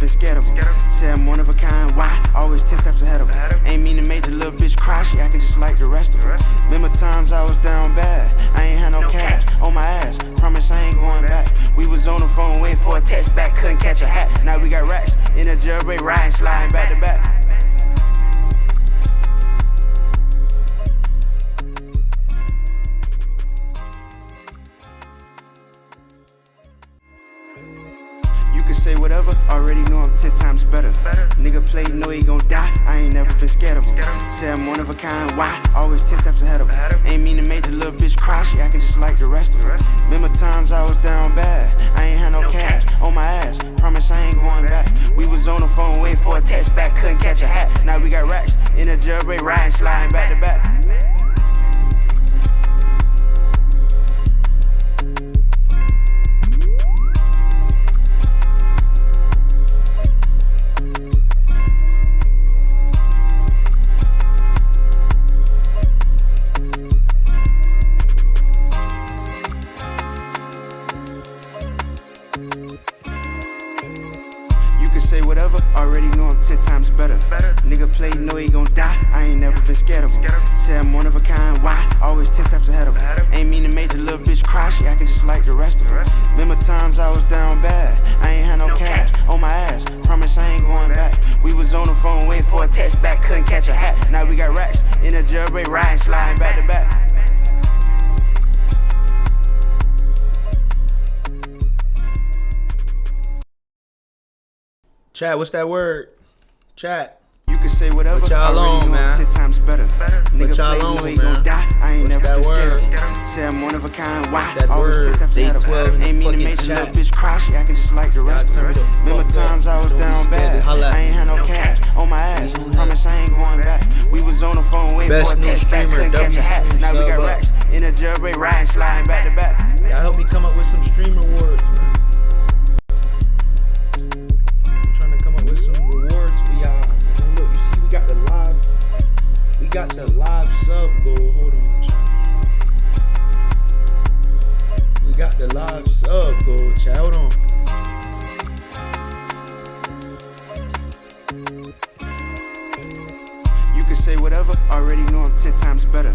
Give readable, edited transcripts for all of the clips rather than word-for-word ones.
been scared of them. Say I'm one of a kind, why? Always 10 steps ahead of them. Ain't mean to make the little bitch cry, she acting just like the rest of them. Remember times I was down bad, I ain't had no cash, on my ass, promise I ain't going back. We was on the phone waiting for a text back, couldn't catch a hat. Now we got racks, in a jailbreak riding, sliding back to back. Say whatever, already know I'm 10 times better. Nigga play, know he gon' die, I ain't never been scared of him. Say I'm one of a kind, why? Always 10 steps ahead of him. Ain't mean to make the little bitch cry, she acting just like the rest of them. Remember times I was down bad, I ain't had no cash, on my ass, promise I ain't going back. We was on the phone waiting for a text back, couldn't catch a hat. Now we got racks, in a jailbreak riding, sliding back to back. Say whatever, already know I'm 10 times better. Nigga play, know he gon' die, I ain't never been scared of him. Say I'm one of a kind, why? Always 10 steps ahead of him. Ain't mean to make the little bitch cry, she acting just like the rest of them. Remember times I was down bad, I ain't had no cash, on my ass, promise I ain't going back. We was on the phone waiting for a text back, couldn't catch a hat. Now we got racks, in a jailbreak riding, sliding back to back. Chat, what's that word? Chat. You can say whatever, Put y'all already on, know I'm 10 times better. Nigga play, know he gon' die, I ain't never been scared of him. Say I'm one of a kind, why? Always 10 steps ahead of him. Ain't mean to make the little bitch cry, she acting just like the rest of them. Remember times I was down bad, I ain't had no cash, on my ass, promise I ain't going back. We was on the phone waiting for a text back, couldn't catch a hat. Now we got racks, in a jailbreak riding, sliding back to back. Y'all help me come up with some stream rewards, man. Got the live sub goal. Hold on, chat. We got the live sub goal, chat. Hold on. You can say whatever, already know I'm 10 times better.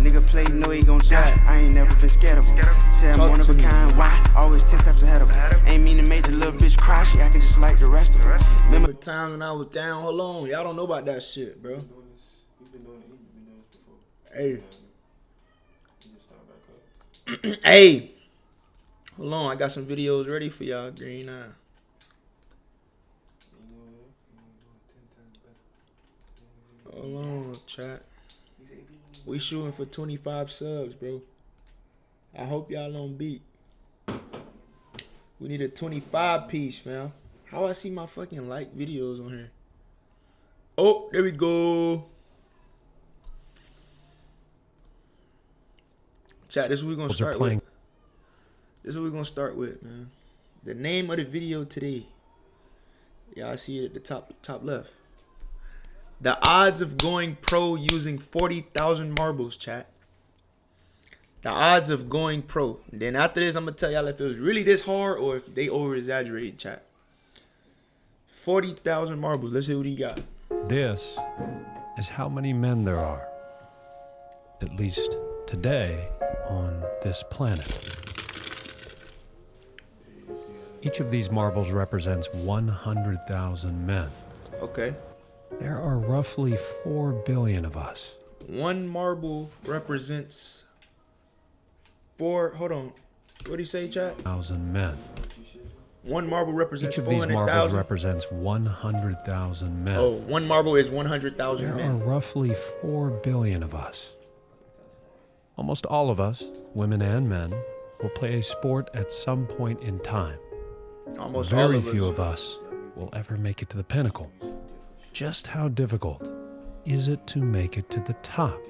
Nigga play, know he gon' die, I ain't never been scared of him. Say I'm one of a kind, why? Always 10 steps ahead of him. Ain't mean to make the little bitch cry, she acting just like the rest of them. Remember times when I was down? Hold on, y'all don't know about that shit, bro. Hey. Hey. Hold on, I got some videos ready for y'all, Green Eye. Hold on, chat. We shooting for 25 subs, bro. I hope y'all don't beat. We need a 25 piece, fam. How I see my fucking like videos on here? Oh, there we go. Chat, this is what we're gonna start with. This is what we're gonna start with, man. The name of the video today. Y'all see it at the top left. The odds of going pro using 40,000 marbles, chat. The odds of going pro. And then after this, I'm gonna tell y'all if it was really this hard or if they over exaggerated, chat. 40,000 marbles. Let's see what he got. This is how many men there are, at least today, on this planet. Each of these marbles represents 100,000 men. Okay. There are roughly 4 billion of us. One marble represents hold on. What do you say, chat? 1,000 men. One marble represents Each of these 400,000. marbles represents 100,000 men. Oh, one marble is 100,000 There men. are roughly 4 billion of us. Almost all of us, women and men, will play a sport at some point in time. Almost all Very of us. few of us will ever make it to the pinnacle. Just how difficult is it to make it to the top?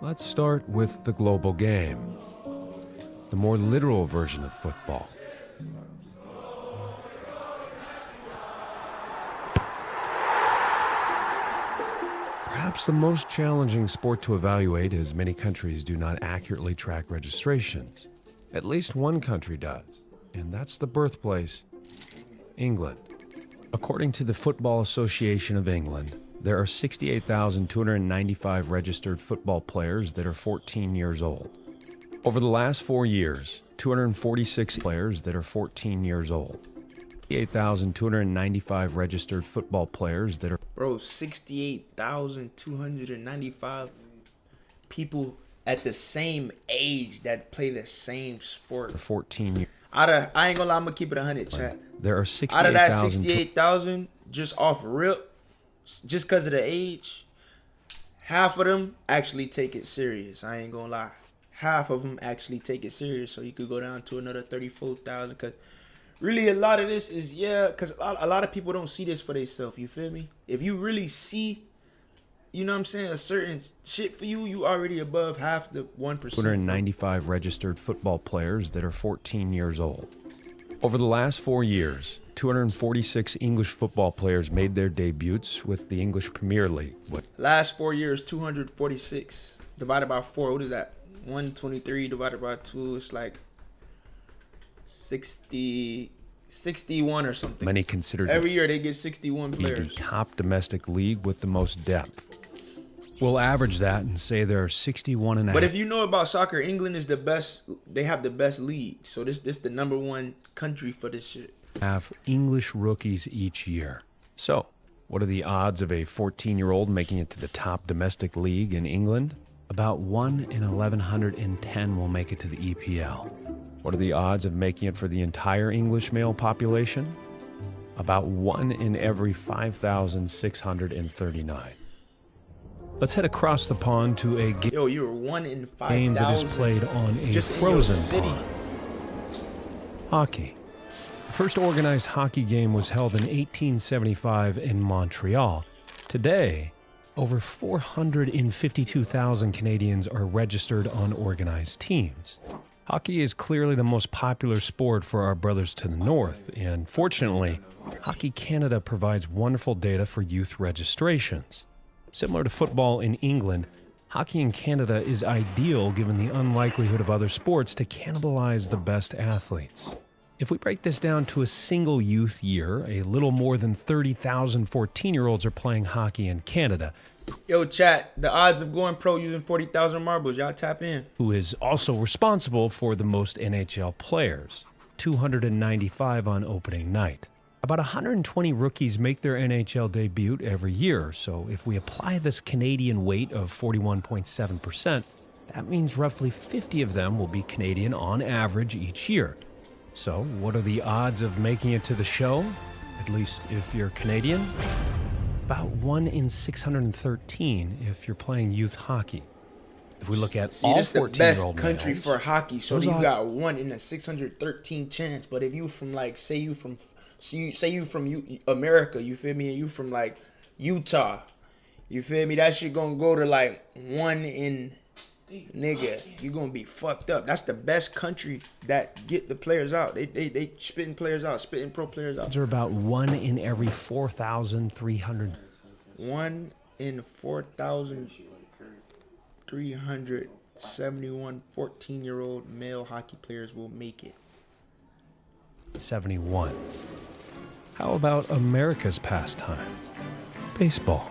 Let's start with the global game, the more literal version of football. Perhaps the most challenging sport to evaluate, as many countries do not accurately track registrations. At least one country does, and that's the birthplace, England. According to the Football Association of England, there are 68,295 registered football players that are 14 years old. Over the last 4 years, 246 players that are 14 years old. 68,295 registered football players that are... Bro, 68,295 people at the same age that play the same sport. 14 years. I ain't gonna lie, I'm gonna keep it 100, chat. There are Out of that 68,000... 68,000, just off rip, just because of the age, half of them actually take it serious. I ain't gonna lie. Half of them actually take it serious. So you could go down to another 34,000. Because really a lot of this is, because a lot of people don't see this for themselves. You feel me? If you really see, you know what I'm saying, a certain shit for you, you already above half the 1%. 295 registered football players that are 14 years old. Over the last 4 years, 246 English football players made their debuts with the English Premier League. Last 4 years, 246 divided by 4. What is that? 123 divided by 2. It's like 61 or something. Many consider every year they get 61 the players. top domestic league with the most depth. We'll average that and say there are 61 and a half. But if you know about soccer, England is the best. They have the best league. So this the number one country for this shit. Have English rookies each year. So, what are the odds of a 14-year-old making it to the top domestic league in England? About 1 in 1,110 will make it to the EPL. What are the odds of making it for the entire English male population? About 1 in every 5,639. Let's head across the pond to a Yo, you're 1 in 5,000 game that is played on a just frozen in your pond. Hockey. The first organized hockey game was held in 1875 in Montreal. Today, over 452,000 Canadians are registered on organized teams. Hockey is clearly the most popular sport for our brothers to the north, and fortunately, Hockey Canada provides wonderful data for youth registrations. Similar to football in England, hockey in Canada is ideal given the unlikelihood of other sports to cannibalize the best athletes. If we break this down to a single youth year, a little more than 30,000 14-year-olds are playing hockey in Canada. Yo, chat, the odds of going pro using 40,000 marbles, y'all tap in. Who is also responsible for the most NHL players, 295 on opening night. About 120 rookies make their NHL debut every year, so if we apply this Canadian weight of 41.7%, that means roughly 50 of them will be Canadian on average each year. So, what are the odds of making it to the show? At least if you're Canadian? About 1 in 613 if you're playing youth hockey. If we look at all 14-year-old this the best country males, for hockey, so those you odds- got 1 in a 613 chance. But if you from like, say you from America, you feel me, and you from like Utah, you feel me, that shit gonna go to like 1 in, nigga, you gonna be fucked up. That's the best country that get the players out. They spitting players out, spitting pro players out. odds are about 1 in every 4,300. 1 in 4,371 14-year-old male hockey players will make it. 71. How about America's pastime? Baseball.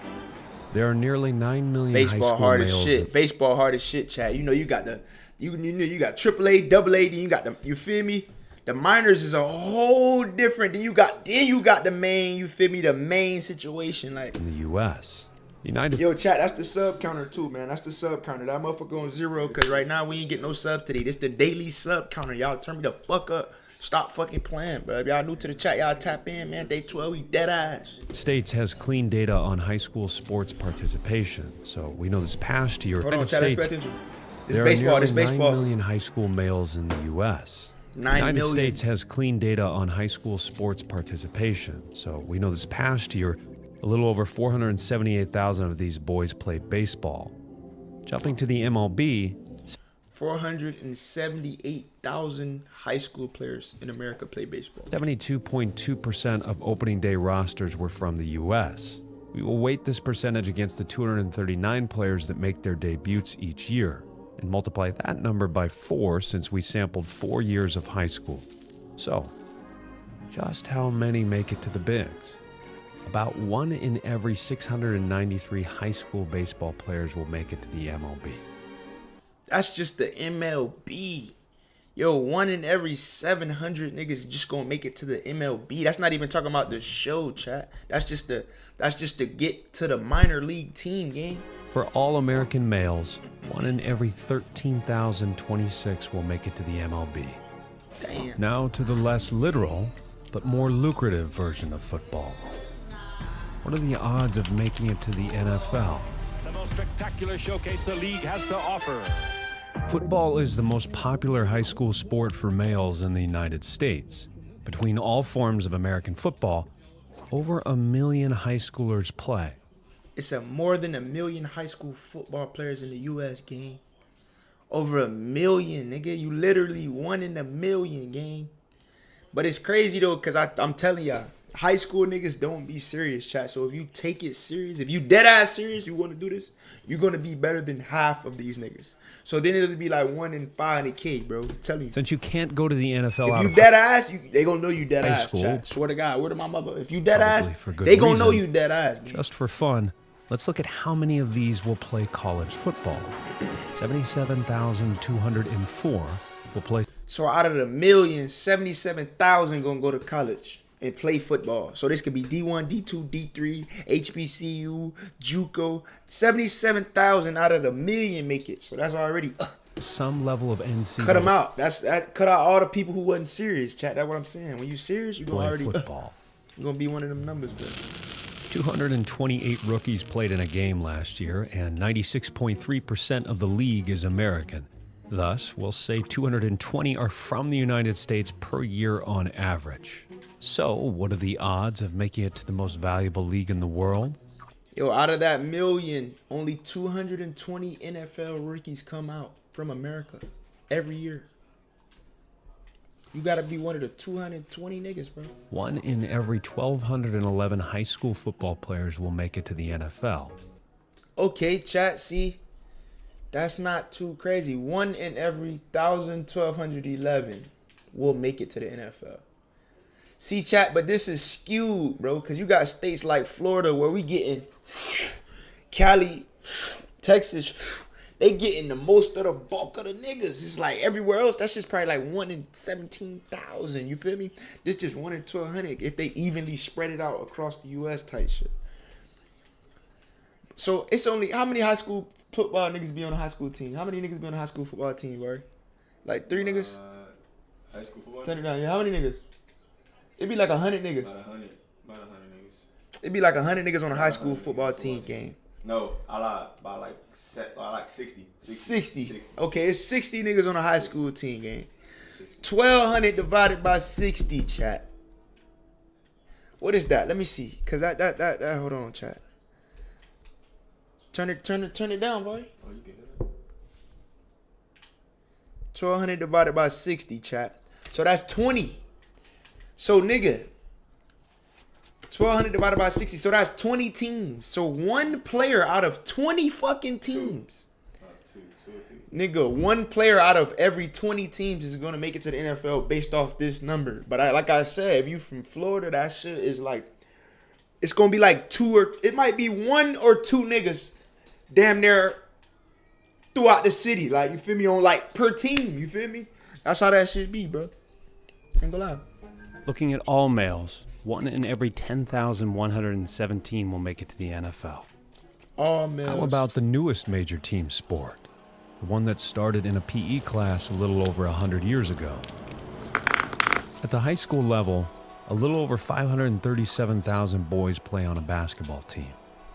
There are nearly 9 million high Baseball school hard as males. shit. Baseball hard as shit, Chad. You know you got you got AAA, AA, then you got the, you feel me? The minors is a whole different. Then you got the main, you feel me? The main situation, like in the U.S. United yo, chat, that's the sub counter too, man. That's the sub counter. That motherfucker on 0 because right now we ain't getting no subs today. This the daily sub counter. Y'all turn me the fuck up. Stop fucking playing, bro. If y'all new to the chat, y'all tap in, man. Day 12, we dead ass. States has clean data on high school sports participation. So we know this past year, Hold on, United chat, let's pay States, attention. This there baseball, are this nearly 9 baseball. million high school males in the U.S. 9 United million. States has clean data on high school sports participation. So we know this past year, a little over 478,000 of these boys played baseball. Jumping to the MLB, 478,000 high school players in America play baseball. 72.2% of opening day rosters were from the U.S. We will weight this percentage against the 239 players that make their debuts each year and multiply that number by 4 since we sampled 4 years of high school. So, just how many make it to the bigs? About 1 in every 693 high school baseball players will make it to the MLB. That's just the MLB. Yo, 1 in every 700 niggas just gonna make it to the MLB. That's not even talking about the show, chat. That's just to get to the minor league team, gang. For all American males, 1 in every 13,026 will make it to the MLB. Damn. Now to the less literal, but more lucrative version of football. What are the odds of making it to the NFL? The most spectacular showcase the league has to offer. Football is the most popular high school sport for males in the United States. Between all forms of American football, over 1 million high schoolers play. It's more than 1 million high school football players in the U.S. gang. Over 1 million, nigga. You literally 1 in 1 million, gang. But it's crazy though, cause I'm telling y'all, high school niggas don't be serious, chat. So if you take it serious, if you dead ass serious, you want to do this, you're gonna be better than half of these niggas. So then it'll be like 1 in 500K, bro. I'm telling you. Since you can't go to the NFL If out you of dead ass, they gonna know you dead high ass, school, chat. Swear to God, word to my mother. If you dead probably ass, for good they gonna know reason, you dead ass. Man. just for fun, let's look at how many of these will play college football. 77,204 will play. So out of the million, 77,000 gonna go to college and play football. So this could be D1, D2, D3, HBCU, JUCO. 77,000 out of the million make it. So that's already some level of NCAA cut them out. Cut out all the people who wasn't serious, chat. That's what I'm saying. When you serious, you gonna already football. You're gonna be one of them numbers, bro. 228 rookies played in a game last year, and 96.3% of the league is American. Thus, we'll say 220 are from the United States per year on average. So, what are the odds of making it to the most valuable league in the world? Yo, out of that million, only 220 NFL rookies come out from America every year. You gotta be one of the 220 niggas, bro. 1 in every 1,211 high school football players will make it to the NFL. Okay, chat, see? That's not too crazy. 1 in every 1,000, 1,211 will make it to the NFL. See, chat, but this is skewed, bro, because you got states like Florida where we getting Cali, Texas, they getting the most of the bulk of the niggas. It's like everywhere else, that's just probably like 1 in 17,000. You feel me? This just 1 in 1,200 if they evenly spread it out across the U.S. type shit. So it's only, how many high school football niggas be on a high school team? How many niggas be on a high school football team, bro? Like 3 niggas? High school football? Turn it down. Yeah, how many niggas? It'd be like 100 niggas. About 100 niggas. It'd be like 100 niggas on a high school football team game. No, I like 60. 60. Okay, it's 60 niggas on a high school team game. 1,200 divided by 60, chat. What is that? Let me see. Cause that hold on, chat. Turn it down, boy. Oh, you can hear it. 1,200 divided by 60, chat. So that's 20. So nigga, 1,200 divided by 60. So that's 20 teams. So one player out of 20 fucking teams. Two or three. Nigga, one player out of every 20 teams is gonna make it to the NFL based off this number. But like I said, if you from Florida, that shit is like, it's gonna be like it might be 1 or 2 niggas damn near throughout the city. Like, you feel me? On like per team, you feel me? That's how that shit be, bro. Ain't gonna lie. Looking at all males, 1 in every 10,117 will make it to the NFL. All males. How about the newest major team sport? The one that started in a PE class a little over 100 years ago. At the high school level, a little over 537,000 boys play on a basketball team.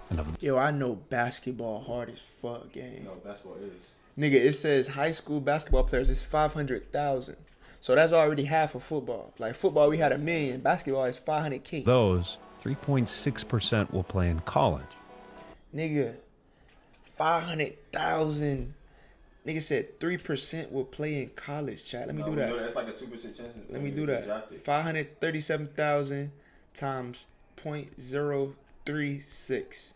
And of Yo, I know basketball hard as fuck, gang. No, basketball is. Nigga, it says high school basketball players is 500,000. So that's already half of football. Like football, we had 1 million. Basketball is 500K. those, 3.6% will play in college. Nigga, 500,000. Nigga said 3% will play in college, chat. Let me do that. That's like a 2% chance. Let me do that. 537,000 times 0.036.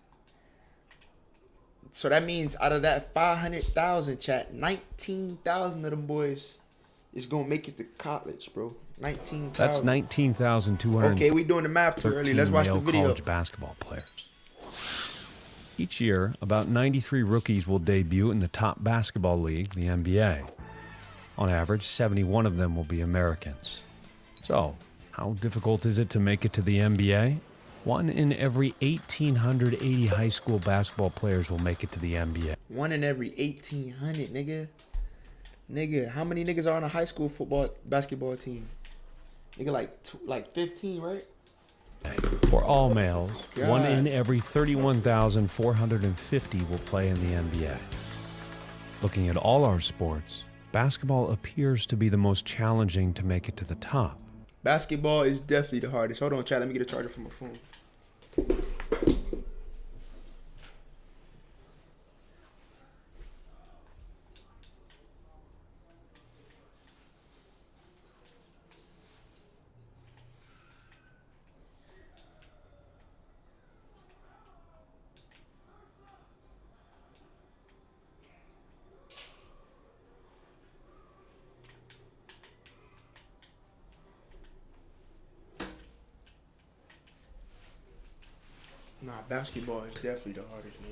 So that means out of that 500,000, chat, 19,000 of them boys is gonna make it to college, bro. 19,000. That's 19,200. Okay, we doing the math too early. Let's watch the male video. college basketball players. Each year, about 93 rookies will debut in the top basketball league, the NBA. On average, 71 of them will be Americans. So, how difficult is it to make it to the NBA? 1 in every 1,880 high school basketball players will make it to the NBA. 1 in every 1,800, nigga. Nigga, how many niggas are on a high school basketball team? Nigga, like 15, right? For all males, God. 1 in every 31,450 will play in the NBA. Looking at all our sports, basketball appears to be the most challenging to make it to the top. Basketball is definitely the hardest. Hold on, chat. Let me get a charger from my phone. Nah, basketball is definitely the hardest, man.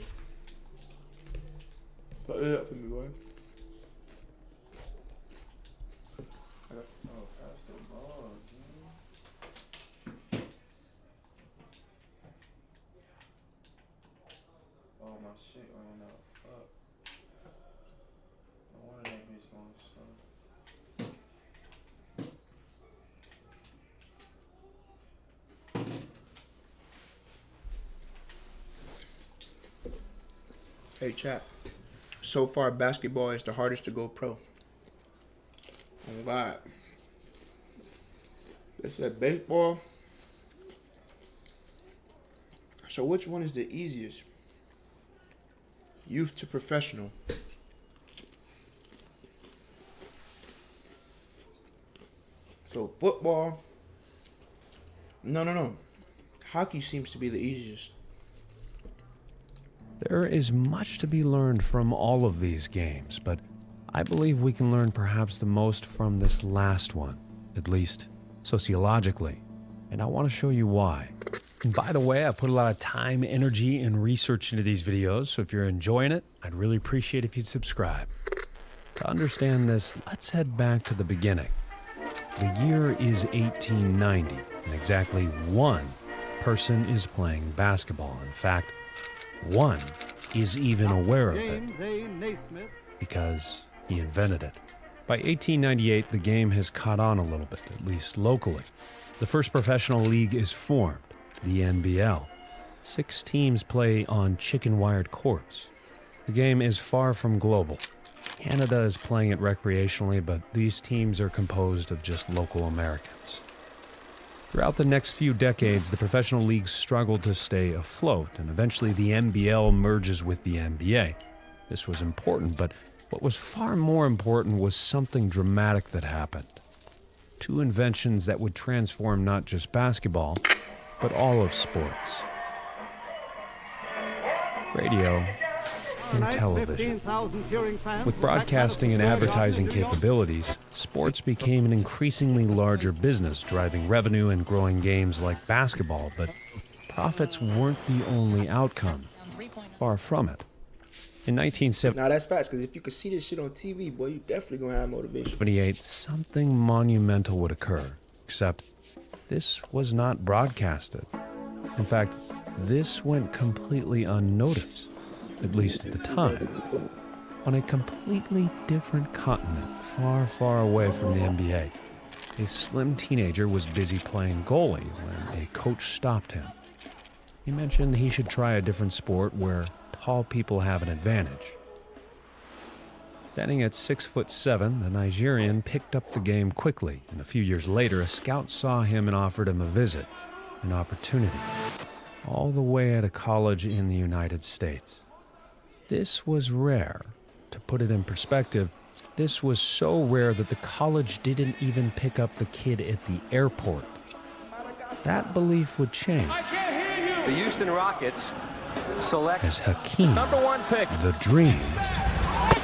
Put it up for me, boy. Oh, pass the ball, dude. Oh, my shit ran out. Fuck. No wonder that bitch going slow. Hey, chat. So far, basketball is the hardest to go pro. Oh, God. They said baseball. So which one is the easiest? Youth to professional. So football. No. Hockey seems to be the easiest. There is much to be learned from all of these games, but I believe we can learn perhaps the most from this last one, at least sociologically, and I want to show you why. And by the way, I put a lot of time, energy, and research into these videos, so if you're enjoying it, I'd really appreciate if you'd subscribe. To understand this, let's head back to the beginning. The year is 1890, and exactly one person is playing basketball. In fact, one is even aware of it because he invented it. By 1898, the game has caught on a little bit, at least locally. The first professional league is formed, the NBL. 6 teams play on chicken-wired courts. The game is far from global. Canada is playing it recreationally, but these teams are composed of just local Americans. Throughout the next few decades, the professional leagues struggled to stay afloat, and eventually the NBL merges with the NBA. This was important, but what was far more important was something dramatic that happened. 2 inventions that would transform not just basketball, but all of sports. Radio and television. With broadcasting and advertising capabilities, sports became an increasingly larger business, driving revenue and growing games like basketball, but profits weren't the only outcome. Far from it. In 1978, Nah, that's facts, because if you could see this shit on TV, boy, you definitely gonna have motivation. something monumental would occur, except this was not broadcasted. In fact, this went completely unnoticed. At least at the time, on a completely different continent, far, far away from the NBA. A slim teenager was busy playing goalie when a coach stopped him. He mentioned he should try a different sport where tall people have an advantage. Standing at 6'7", the Nigerian picked up the game quickly, and a few years later, a scout saw him and offered him a visit, an opportunity, all the way at a college in the United States. This was rare. To put it in perspective, this was so rare that the college didn't even pick up the kid at the airport. That belief would change The Houston Rockets select as Hakeem, #1 pick. the Dream,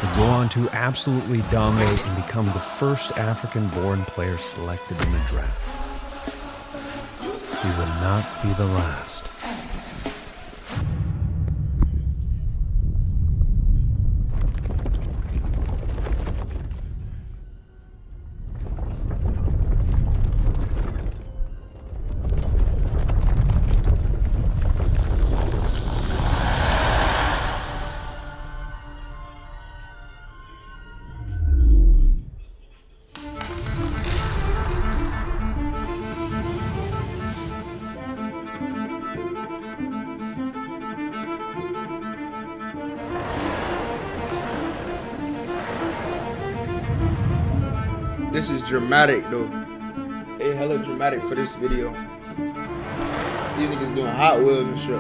would go on to absolutely dominate and become the first African-born player selected in the draft. He would not be the last. This is dramatic though. They hella dramatic for this video. These niggas doing Hot Wheels and shit.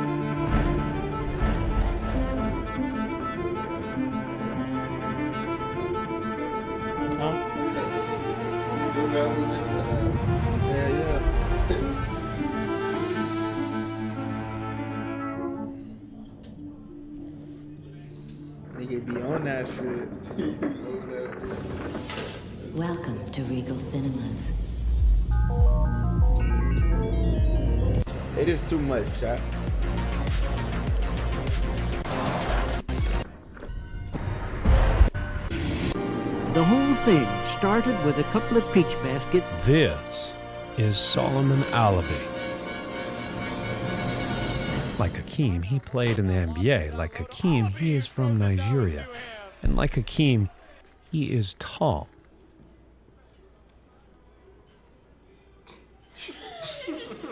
Huh? Yeah. Nigga be on that shit. Welcome to Regal Cinemas. It is too much, chat. The whole thing started with a couple of peach baskets. This is Solomon Alabi. Like Hakeem, he played in the NBA. Like Hakeem, he is from Nigeria. And like Hakeem, he is tall.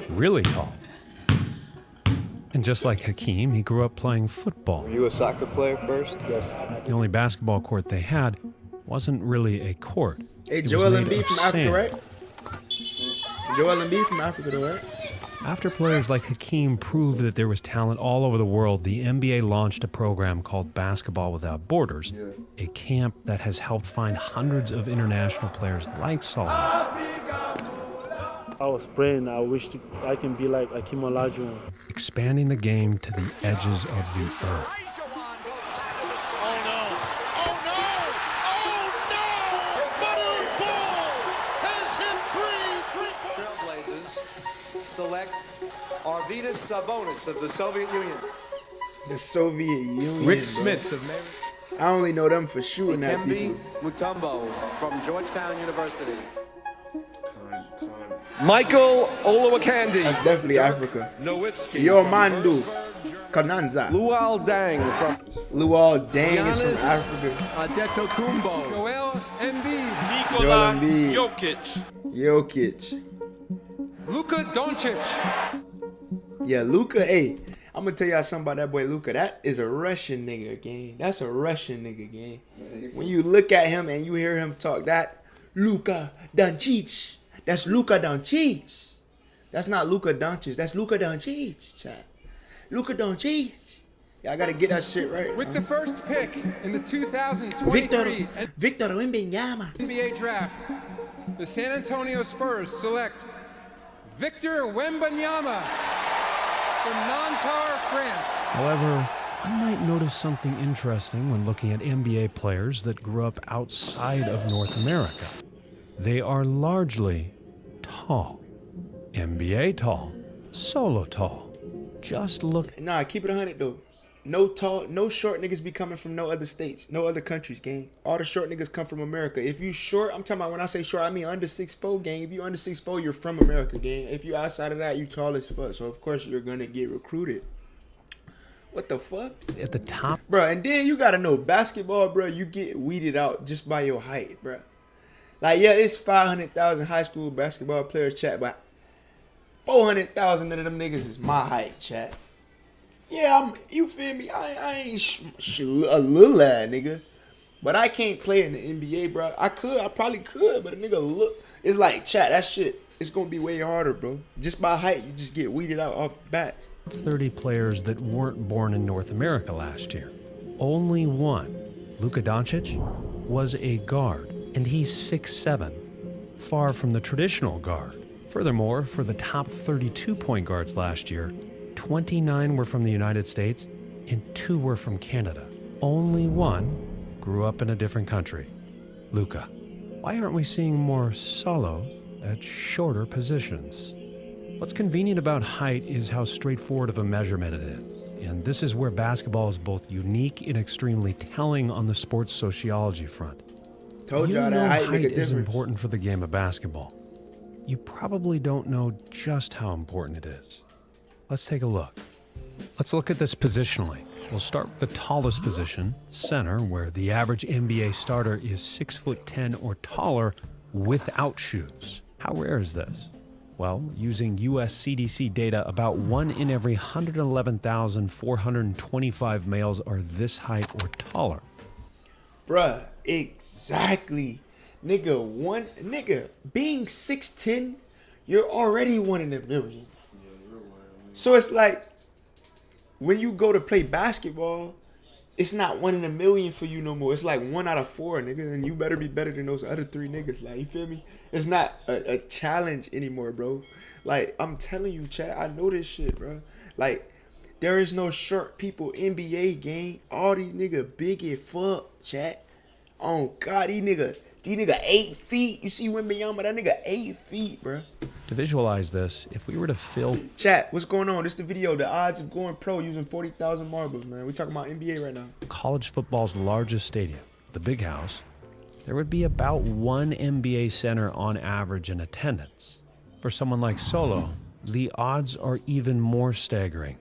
Really tall. And just like Hakeem, he grew up playing football. Were you a soccer player first? Yes. The only basketball court they had wasn't really a court. Hey, It was Joel made Embiid of from Africa, sand. right? Joel Embiid from Africa, though, right? After players like Hakeem proved that there was talent all over the world, the NBA launched a program called Basketball Without Borders, a camp that has helped find hundreds of international players like Solomon. I was praying, I wished I can be like Hakeem Olajuwon. Expanding the game to the edges of the earth. Trailblazers select Arvydas Sabonis of the Soviet Union. The Soviet Union. Rick bro. Smits of Maryland. I only know them for shooting at Kembe people. Mutombo from Georgetown University. Michael Olowokandi. That's definitely Africa. Nowitzki Yo, from Mandu. Würzburg, Kananza. Luol Deng from Luol Deng is from Giannis Africa. Antetokounmpo. Joel Embiid, Joel Nikola Embiid. Jokic, Jokic. Luka Doncic. Yeah, Luka. Hey, I'm gonna tell y'all something about that boy Luka. That is a Russian nigga, gang. That's a Russian nigga, gang. When you look at him and you hear him talk, that Luka Doncic. That's Luka Doncic. That's not Luka Doncic. That's Luka Doncic. Chat. Luka Doncic. Y'all gotta get that shit right. With the first pick in the 2023 Victor Wembanyama. NBA Draft, the San Antonio Spurs select Victor Wembanyama from Nanterre, France. However, one might notice something interesting when looking at NBA players that grew up outside of North America. They are largely tall. NBA tall. Solo tall. Just look. Nah, keep it 100 though. No tall, no short niggas be coming from no other states, no other countries, gang. All the short niggas come from America. If you short, I'm talking about when I say short, I mean under 6'4", gang. If you under 6'4", you're from America, gang. If you outside of that, you tall as fuck. So of course you're gonna get recruited. What the fuck? at the top. Bro, and then you gotta know basketball, bro, you get weeded out just by your height, bro. Like, yeah, it's 500,000 high school basketball players, chat, but 400,000 of them niggas is my height, chat. Yeah, you feel me? I ain't a little lad, nigga. But I can't play in the NBA, bro. I probably could, but a nigga look, it's like, chat, that shit, it's gonna be way harder, bro. Just by height, you just get weeded out off bats. 30 players that weren't born in North America last year. Only one, Luka Doncic, was a guard, and he's 6'7", far from the traditional guard. Furthermore, for the top 32 point guards last year, 29 were from the United States and 2 were from Canada. Only one, grew up in a different country, Luka. Why aren't we seeing more solos at shorter positions? What's convenient about height is how straightforward of a measurement it is. And this is where basketball is both unique and extremely telling on the sports sociology front. Told You y'all know that height height make a is difference. important for the game of basketball. You probably don't know just how important it is. Let's take a look. Let's look at this positionally. We'll start with the tallest position, center, where the average NBA starter is 6'10" or taller without shoes. How rare is this? Well, using US CDC data, about 1 in every 111,425 males are this height or taller. Bruh, exactly. Nigga, being 6'10", you're already 1 in a million. So it's like, when you go to play basketball, it's not 1 in a million for you no more. It's like 1 out of 4, nigga, and you better be better than those other 3 niggas. Like, you feel me? It's not a challenge anymore, bro. Like, I'm telling you, chat, I know this shit, bro. Like, there is no short people NBA gang. All these niggas big as fuck, chat. Oh God, these nigga 8 feet. You see Wembanyama, that nigga 8 feet, bro. To visualize this, if we were to fill... Chat, what's going on? This the video, the odds of going pro using 40,000 marbles, man. We talking about NBA right now. college football's largest stadium, the Big House, there would be about 1 NBA center on average in attendance. For someone like Solo, the odds are even more staggering.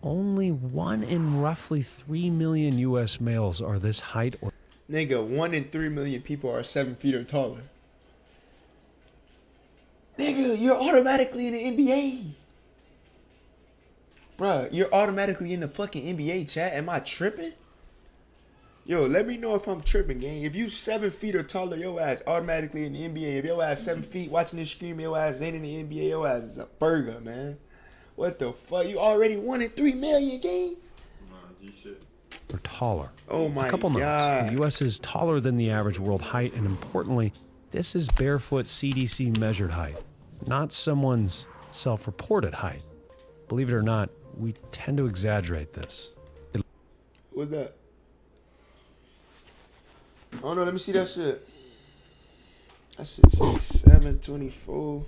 Only 1 in roughly 3 million US males are this height or... Nigga, 1 in 3 million people are 7 feet or taller. Nigga, you're automatically in the NBA. Bruh, you're automatically in the fucking NBA, chat. Am I tripping? Yo, let me know if I'm tripping, gang. If you 7 feet or taller, your ass automatically in the NBA. If your ass 7 feet watching this stream, your ass ain't in the NBA, your ass is a burger, man. What the fuck? You already 1 in 3 million, gang? or taller. Oh my A couple notes. God. The U.S. is taller than the average world height, and importantly, this is barefoot CDC measured height, not someone's self-reported height. Believe it or not, we tend to exaggerate this. What's that? Oh no, let me see that shit. That shit says 724.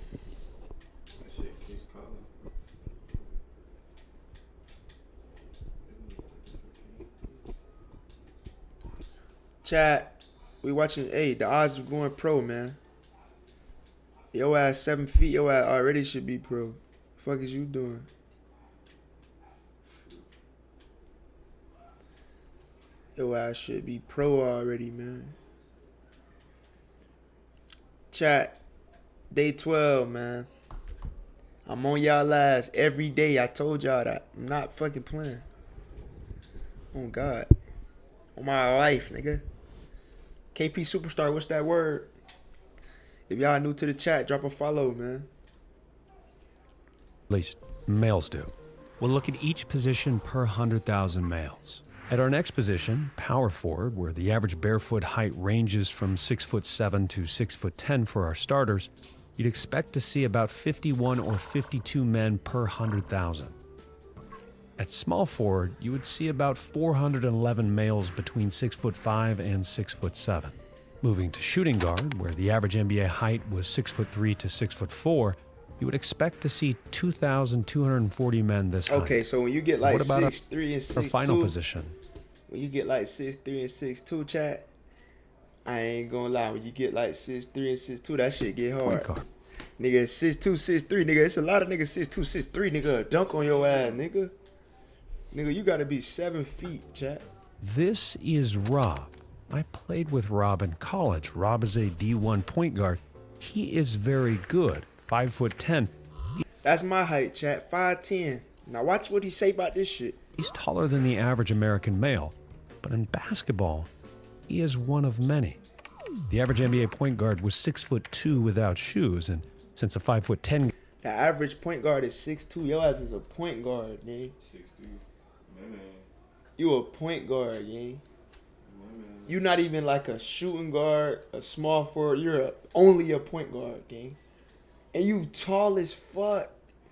Chat, we watching. Hey, the odds of going pro, man. Yo ass 7 feet. Yo ass already should be pro. Fuck is you doing? Yo ass should be pro already, man. Chat, day 12, man. I'm on y'all ass every day. I told y'all that. I'm not fucking playing. Oh God. On my life, nigga. KP Superstar, what's that word? If y'all new to the chat, drop a follow, man. At least males do. We'll look at each position per 100,000 males. At our next position, power forward, where the average barefoot height ranges from 6'7" to 6'10" for our starters, you'd expect to see about 51 or 52 men per 100,000. At small forward, you would see about 411 males between 6'5" and 6'7". Moving to shooting guard, where the average NBA height was 6'3" to 6'4", you would expect to see 2,240 men this height. Okay, so when you get like What about 6'3" and 6'2", our final position? when you get like 6'3" and 6'2", chat, I ain't gonna lie, when you get like 6'3" and 6'2", that shit get hard. Point guard. Nigga, 6'2", 6'3", nigga, it's a lot of niggas 6'2", 6'3", nigga, dunk on your ass, nigga. Nigga, you gotta be 7 feet, chat. This is Rob. I played with Rob in college. Rob is a D1 point guard. He is very good, 5'10". That's my height, chat, 5'10". Now watch what he say about this shit. He's taller than the average American male, but in basketball, he is one of many. The average NBA point guard was 6'2" without shoes, and since a 5'10", The average point guard is 6'2". Your ass is a point guard, gang. 6'2". Man. You a point guard, gang. You not even like a shooting guard, a small forward. You're only a point guard, gang. And you tall as fuck.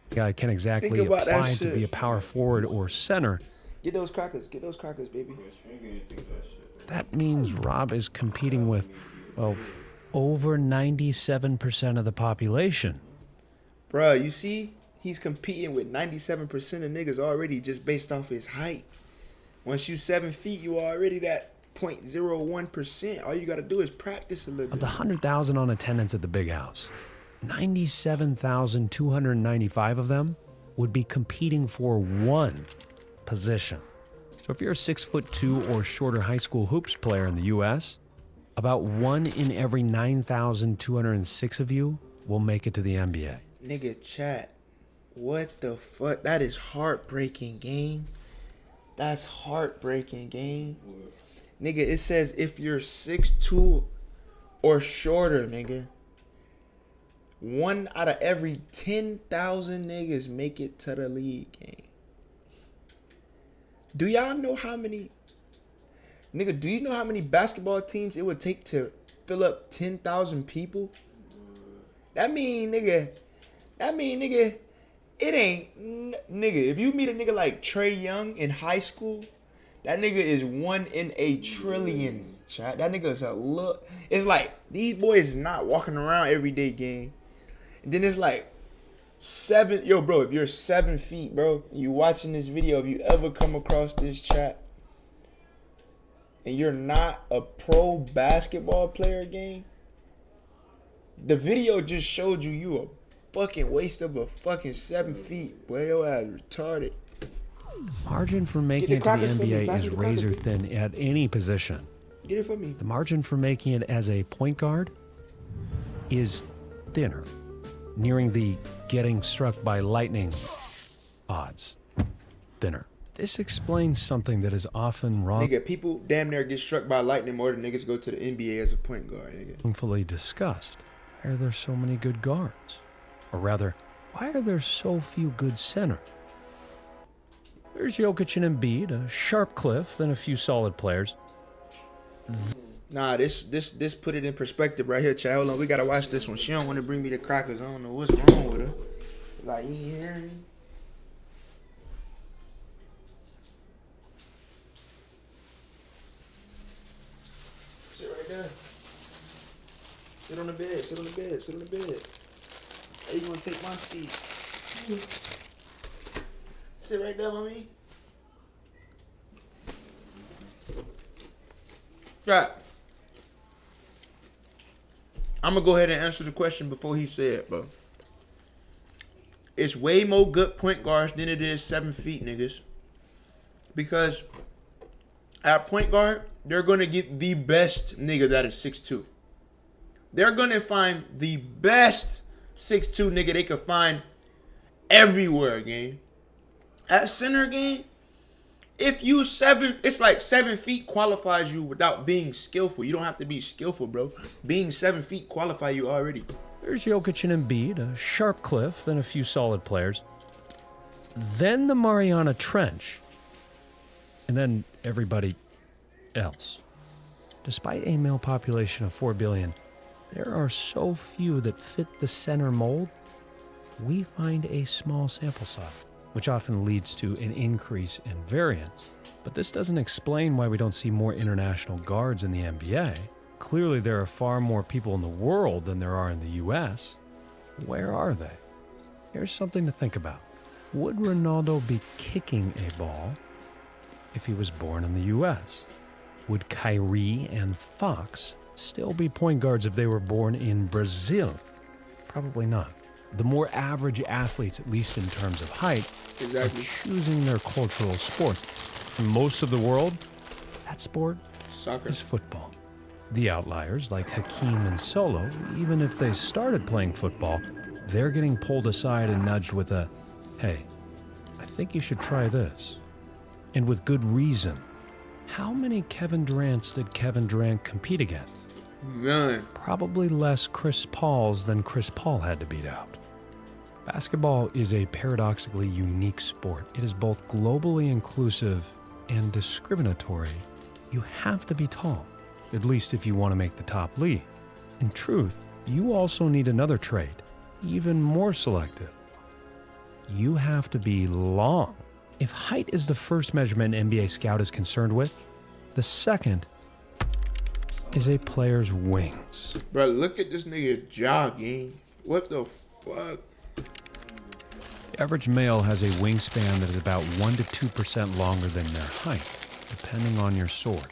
guy can't exactly Think about that apply to shit. be a power forward or center. Get those crackers, baby. That means Rob is competing with, well, over 97% of the population. Bruh, you see? He's competing with 97% of niggas already just based off his height. Once you 7 feet, you already that 0.01%. All you got to do is practice a little bit. Of the 100,000 on attendance at the Big House, 97,295 of them would be competing for one position. So if you're a 6'2" or shorter high school hoops player in the U.S., about 1 in every 9,206 of you will make it to the NBA. Nigga, chat. What the fuck? That is heartbreaking, gang. That's heartbreaking, gang. Nigga, it says if you're 6'2" or shorter, nigga, 1 out of every 10,000 niggas make it to the league, gang. Do y'all know how many... Nigga, do you know how many basketball teams it would take to fill up 10,000 people? That mean, nigga, it ain't, nigga, if you meet a nigga like Trae Young in high school, that nigga is 1 in a trillion, chat. That nigga is a look. It's like, these boys is not walking around every day, gang. And then it's like, yo, bro, if you're 7 feet, bro, you watching this video, if you ever come across this chat, and you're not a pro basketball player, gang, the video just showed you a fucking waste of a fucking 7 feet. Boy, your ass retarded. Margin for making it to the NBA is razor thin at any position. Get it for me. The margin for making it as a point guard is thinner, nearing the getting struck by lightning odds. Thinner. This explains something that is often wrong. Nigga, people damn near get struck by lightning more than niggas go to the NBA as a point guard, nigga. Wrongfully discussed. Why are there so many good guards? Or rather, why are there so few good centers? There's Jokic and Embiid, a sharp cliff, then a few solid players. Nah, this put it in perspective right here, child. Hold on, we gotta watch this one. She don't want to bring me the crackers. I don't know what's wrong with her. Like, you hear me? Sit right there. Sit on the bed. Sit on the bed. Sit on the bed. Hey, you gonna take my seat? Sit right there, mommy. Right. I'm gonna go ahead and answer the question before he said, bro. It's way more good point guards than it is 7 feet, niggas. Because at point guard, they're gonna get the best nigga that is 6'2". They're gonna find the best 6'2" nigga they could find everywhere, gang. At center, gang, if you it's like 7 feet qualifies you without being skillful. You don't have to be skillful, bro. Being 7 feet qualify you already. There's Jokic and Embiid, a sharp cliff, then a few solid players. Then the Mariana Trench. And then everybody else. Despite a male population of 4 billion, there are so few that fit the center mold, we find a small sample size, which often leads to an increase in variance. But this doesn't explain why we don't see more international guards in the NBA. Clearly, there are far more people in the world than there are in the US. Where are they? Here's something to think about. Would Ronaldo be kicking a ball if he was born in the US? Would Kyrie and Fox still be point guards if they were born in Brazil? Probably not. The more average athletes, at least in terms of height, are choosing their cultural sports. In most of the world, that sport is football. The outliers, like Hakeem and Solo, even if they started playing football, they're getting pulled aside and nudged with a, hey, I think you should try this. And with good reason. How many Kevin Durants did Kevin Durant compete against? None. Probably less Chris Pauls than Chris Paul had to beat out. Basketball is a paradoxically unique sport. It is both globally inclusive and discriminatory. You have to be tall, at least if you want to make the top league. In truth, you also need another trait, even more selective. You have to be long. If height is the first measurement an NBA scout is concerned with, the second is a player's wings. Bro, look at this nigga jaw, gang. What the fuck? The average male has a wingspan that is about 1 to 2% longer than their height, depending on your source.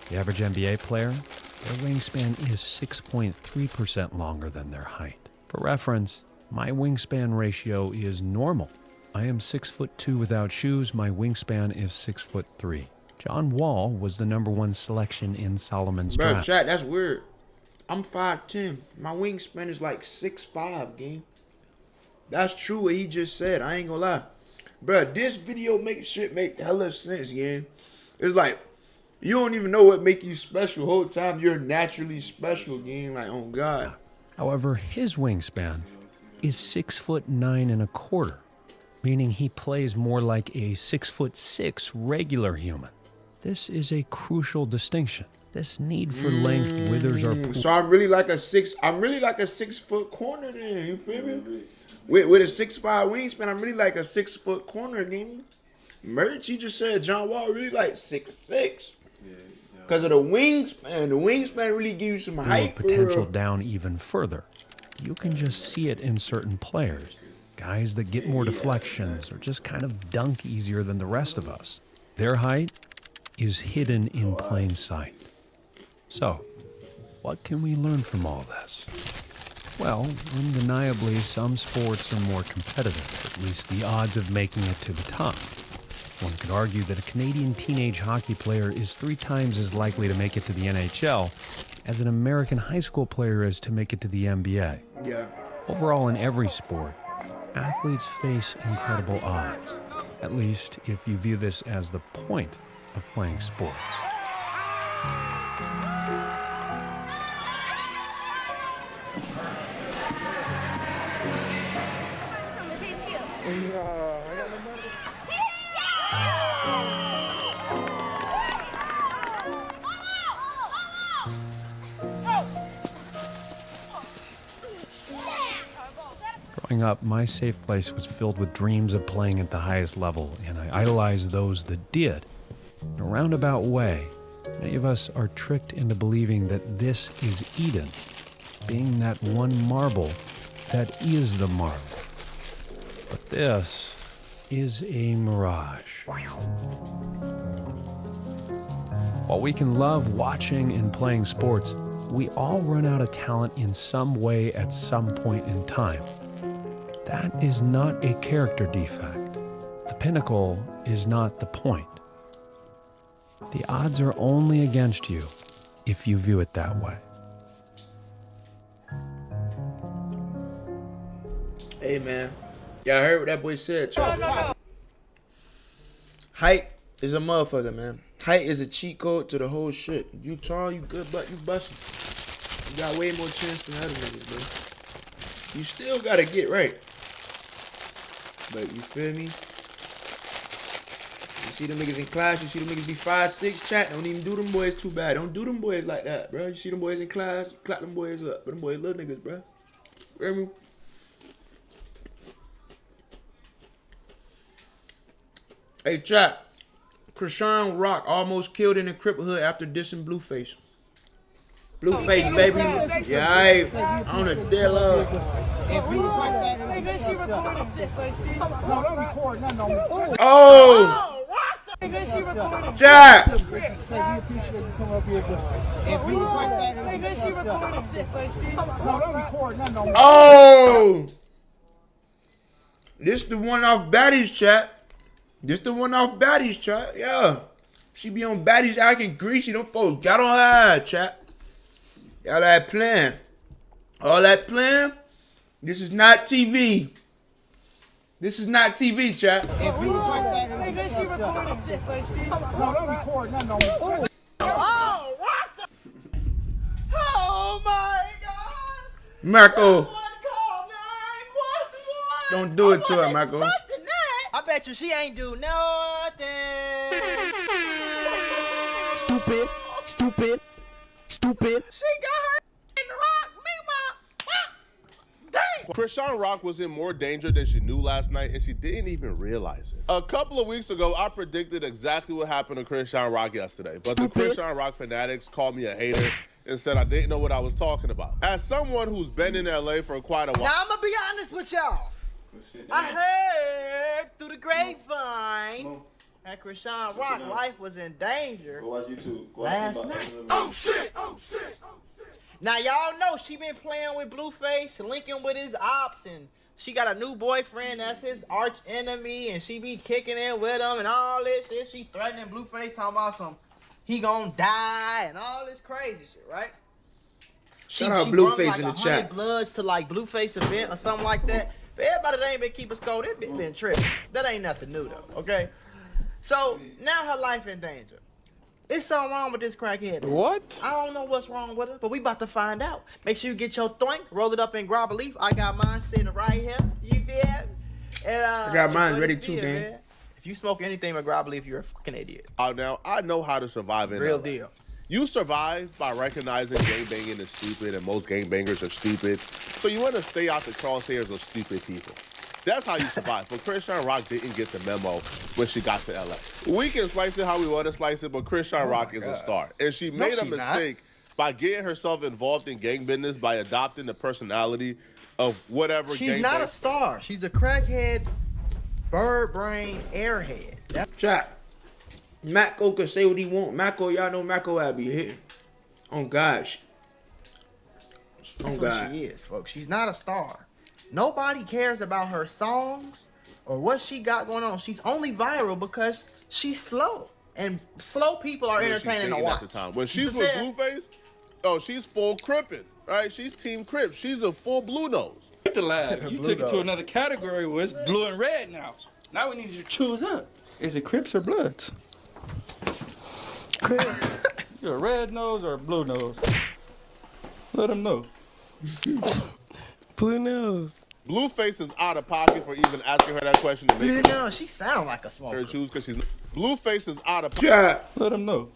The average NBA player, their wingspan is 6.3% longer than their height. For reference, my wingspan ratio is normal. I am 6'2" without shoes. My wingspan is 6'3". John Wall was the #1 selection in Solomon's Bro, draft. chat, that's weird. I'm 5'10". My wingspan is like 6'5", gang. That's true what he just said. I ain't gonna lie. Bro, this video makes hella sense, gang. It's like, you don't even know what make you special. The whole time you're naturally special, gang. Like, oh God. However, his wingspan is 6'9¼ meaning he plays more like a 6'6" regular human. This is a crucial distinction. This need for length withers our So I'm really like a 6-foot corner then, you feel me? With a 6'5" wingspan, I'm really like a 6-foot corner, gang. Merch, he just said John Wall really like 6'6". Because of the wingspan. The wingspan really gives you some height. Potential down even further. You can just see it in certain players. Guys that get more deflections or just kind of dunk easier than the rest of us. Their height is hidden in plain sight. So, what can we learn from all this? Well, undeniably, some sports are more competitive, at least the odds of making it to the top. One could argue that a Canadian teenage hockey player is 3 times as likely to make it to the NHL as an American high school player is to make it to the NBA. Yeah. Overall, in every sport, athletes face incredible odds, at least if you view this as the point of playing sports. Growing up, my safe place was filled with dreams of playing at the highest level, and I idolized those that did. In a roundabout way, many of us are tricked into believing that this is Eden, being that one marble that is the marble. But this is a mirage. While we can love watching and playing sports, we all run out of talent in some way at some point in time. That is not a character defect. The pinnacle is not the point. The odds are only against you if you view it that way. Hey, man. Y'all heard what that boy said. Height is a motherfucker, man. Height is a cheat code to the whole shit. You tall, you good, but you bustin'. You got way more chance than other niggas, bro. You still gotta get right. But you feel me? You see them niggas in class, you see them niggas be 5'6", chat. Don't even do them boys too bad. Don't do them boys like that, bro. You see them boys in class, you clap them boys up. But them boys little niggas, bro. Hear me? Hey, chat. Krishan Rock almost killed in the Crip Hood after dissing Blueface. Blueface, baby. Yeah, I on a dead love. Oh! Jack! Oh! This the one off Baddies, chat. This the one off Baddies, chat. Yeah. She be on Baddies acting greasy. Them folks got on her, chat. All that plan. All that plan. This is not TV. This is not TV, chat. Oh my God! Marco. Don't do it to her, Marco. I bet you she ain't do nothing. Stupid, stupid, stupid. She got her in rock, me, dang. Krishan Rock was in more danger than she knew last night, and she didn't even realize it. A couple of weeks ago, I predicted exactly what happened to Krishan Rock yesterday, but the Krishan Rock fanatics called me a hater and said I didn't know what I was talking about. As someone who's been in LA for quite a while. Now I'm gonna be honest with y'all. I heard through the grapevine that Krishan Rock life was in danger. Go watch YouTube. Go Last watch night. Oh shit! Oh shit! Now y'all know she been playing with Blueface, linking with his ops, and she got a new boyfriend that's his arch enemy, and she be kicking it with him and all this shit. She threatening Blueface, talking about some he gonna die and all this crazy shit, right? Shout out she Blueface brought, like, in the 100 chat. Bloods to like Blueface event or something like that. But everybody that ain't been keeping score, this bitch been tripping. That ain't nothing new though, okay? So now her life in danger. It's something wrong with this crackhead. What? I don't know what's wrong with her, but we about to find out. Make sure you get your throink, roll it up in grab a leaf. I got mine sitting right here. You feel? And I got mine ready too, gang. If you smoke anything with grab a leaf, you're a fucking idiot. Now, I know how to survive in Real LA. deal. You survive by recognizing gangbanging is stupid and most gangbangers are stupid. So you want to stay out the crosshairs of stupid people. That's how you survive. But Krishan Rock didn't get the memo when she got to LA. We can slice it how we want to slice it, but Krishan Rock is a star. And she made a mistake by getting herself involved in gang business by adopting the personality of whatever She's not a star. She's a crackhead, bird brain, airhead. Chat. Mako can say what he want. Mako, y'all know Mako I be here. On God. That's what she is, folks. She's not a star. Nobody cares about her songs or what she got going on. She's only viral because she's slow. And slow people are entertaining to watch. At the time. When she's with Blueface, oh, she's full Crippin', right? She's Team Crip. She's a full Blue Nose. The lab. You took it to another category where it's blue and red now. Now we need you to choose up. Is it Crips or Bloods? You're a red nose or a blue nose? Let them know. Blue nose. Blueface is out of pocket for even asking her that question. To make Blue nose. She sound like a smoker. her choose because she's Blueface is out of pocket. Chat. Let them know.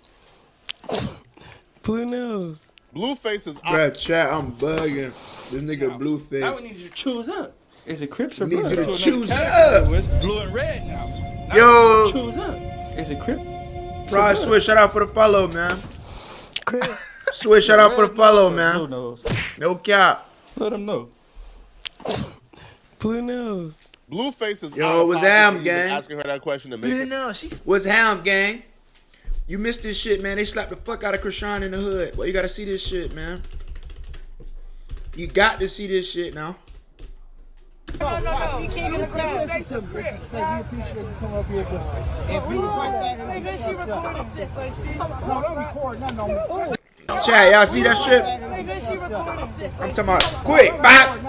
Blue nose. Blueface is out. Bruh, chat, I'm bugging. This nigga Now Blueface. we need you to choose up. Is it Crips or Need Bloods? you to another choose category up. where it's blue and red now. Now Yo. we need you to choose up. Is it Crips? Pride Switch, shout out for the follow, man. Switch, shout out for the follow, Blue man. nose. No cap. Let them know. Blue nose. Blueface is Yo, out of what's pocket ham, for even gang? asking her that question to make Blue it. nose. She's What's ham, gang? You missed this shit, man. They slapped the fuck out of Krishan in the hood. Well, you gotta see this shit, man. You got to see this shit now. No. You can't get a job. We appreciate you coming up here. If we was like that, she recording shit, like she. No, don't record. No. Chat, y'all see that shit? She recording shit. I'm talking about quick, bop.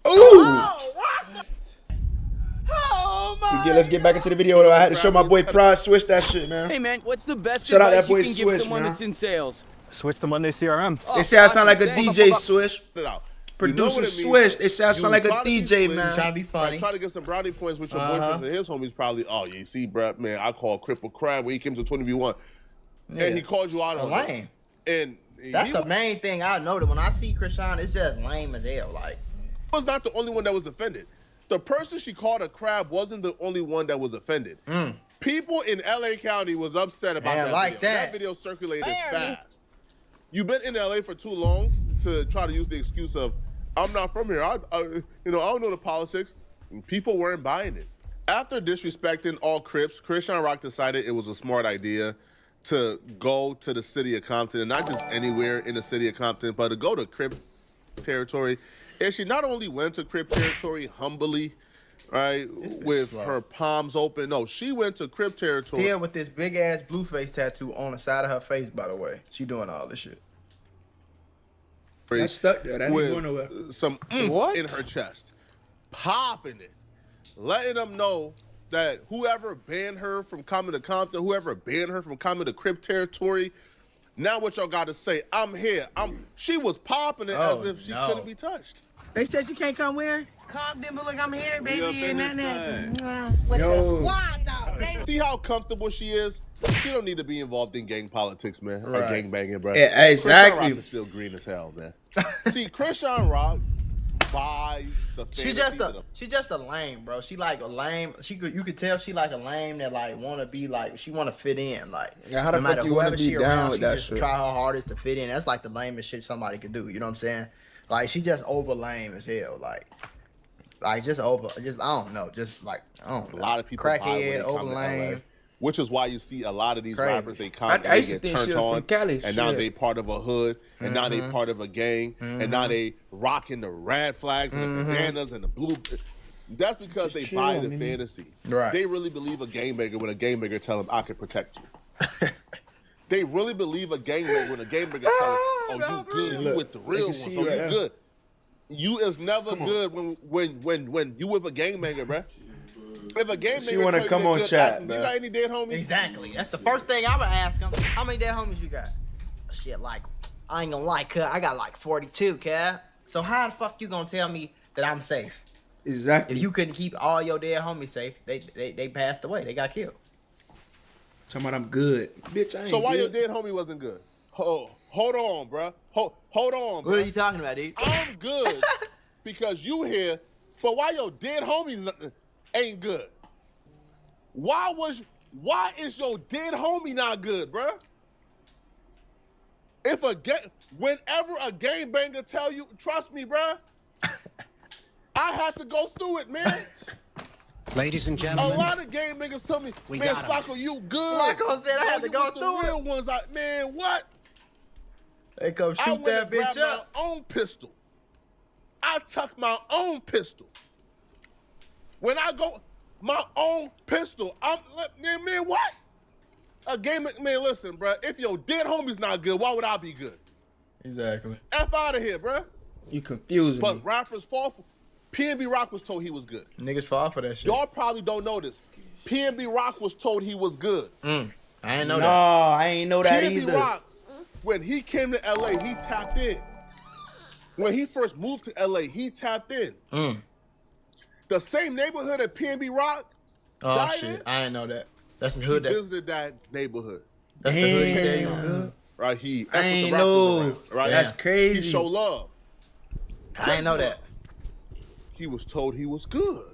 Ooh. Oh, what? Oh my. Yeah, let's get back into the video though. I had to show my boy Pride Switch that shit, man. Hey man, what's the best Shout out advice that boy you can give Swish, someone man. that's in sales? Switch to Monday CRM. They say I sound like a DJ Swish. No. Producer Swish. They say I sound like a try to be DJ, slick, man. Trying to be funny. Try to get some brownie points with your boyfriends and his homies probably. Oh, you see, bro, man, I call Cripple Crab when he came to 20v1. And he called you out on lame. And That's the main thing I noted. When I see Krishan, it's just lame as hell. Like, he was not the only one that was offended. The person she called a crab wasn't the only one that was offended. People in LA County was upset about Man, that like video. that. That video circulated fast. You've been in LA for too long to try to use the excuse of, I'm not from here. I don't know the politics. And people weren't buying it. After disrespecting all Crips, Krishan Rock decided it was a smart idea to go to the city of Compton, and not just anywhere in the city of Compton, but to go to Crip territory. And she not only went to Crip territory humbly, right, with her palms open. No, she went to Crip territory. still with this big ass Blueface tattoo on the side of her face. By the way, she doing all this shit. That's stuck there. That ain't with going nowhere. some oomph in her chest, popping it, letting them know that whoever banned her from coming to Compton, whoever banned her from coming to Crip territory, now what y'all got to say? I'm here. She was popping it as if she couldn't be touched. They said you can't come where? Compton, but look, I'm here, baby, and that. With Yo. the squad, though. See how comfortable she is? She don't need to be involved in gang politics, man. Or gang banging, bro. Yeah, exactly. Krishan Rock is still green as hell, man. See, Krishan Rock buys the fantasy. She just a lame, bro. She like a lame. You could tell she like a lame that like want to be like she want to fit in. Like Yeah, how the no fuck matter you wanna whoever be she down around, with she that just shit? try her hardest to fit in. That's like the lamest shit somebody could do. You know what I'm saying? Like she just over lame as hell. Like just over. Just I don't know. Just like I don't know. A lot of people buy when they crackhead, over come to LA, lame. which is why you see a lot of these Crazy. rappers. They come, I they used to get think she turned was on, from Cali, and now shit. they part of a hood, and now they part of a gang, and now they rocking the red flags and the bandanas and the blue. That's because they buy the fantasy. Right. They really believe a gangbanger when a gangbanger tell them, "I can protect you." They really believe a gangbanger when a gangbanger tell them, "Oh, you good? You with the real ones? So you good." You is never good when you with a gangbanger, bruh. If a gangbanger She wanna come on chat, you bruh. got any dead homies? Exactly. That's the first thing I would ask them. How many dead homies you got? Shit, like I ain't gonna lie, cuz I got like 42, cuz. So how the fuck you gonna tell me that I'm safe? Exactly. If you couldn't keep all your dead homies safe, they passed away. They got killed. Talking about I'm good, bitch. I ain't So why good. your dead homie wasn't good? Hold on, bruh. Hold on, bruh. What are you talking about, dude? I'm good because you here, but why your dead homies ain't good? Why is your dead homie not good, bruh? Whenever a gangbanger tell you, trust me, bruh, I had to go through it, man. Ladies and A gentlemen, lot of gangbangers tell me, We man, got 'em. Flacco, you good. Flacco said I had to You go with the through real ones, man, what? They come I shoot went that and bitch grabbed up. my own pistol. I tuck my own pistol. When I go, my own pistol. Man, what? A game, man, listen, bro. If your dead homie's not good, why would I be good? Exactly. F out of here, bro. You confusing me. But rappers fall for. PNB Rock was told he was good. Niggas fall for that shit. Y'all probably don't know this. PNB Rock was told he was good. I ain't know No, that. I ain't know that PNB either. Rock, when he came to LA, he tapped in. When he first moved to LA, he tapped in. The same neighborhood that PNB Rock Oh died shit, in, I ain't know that. That's the he hood. visited that neighborhood. That's the hood. He Damn. said he was good. Right, he I with ain't the rappers know. around, right? That's He crazy. show love. I ain't know that. He was told he was good.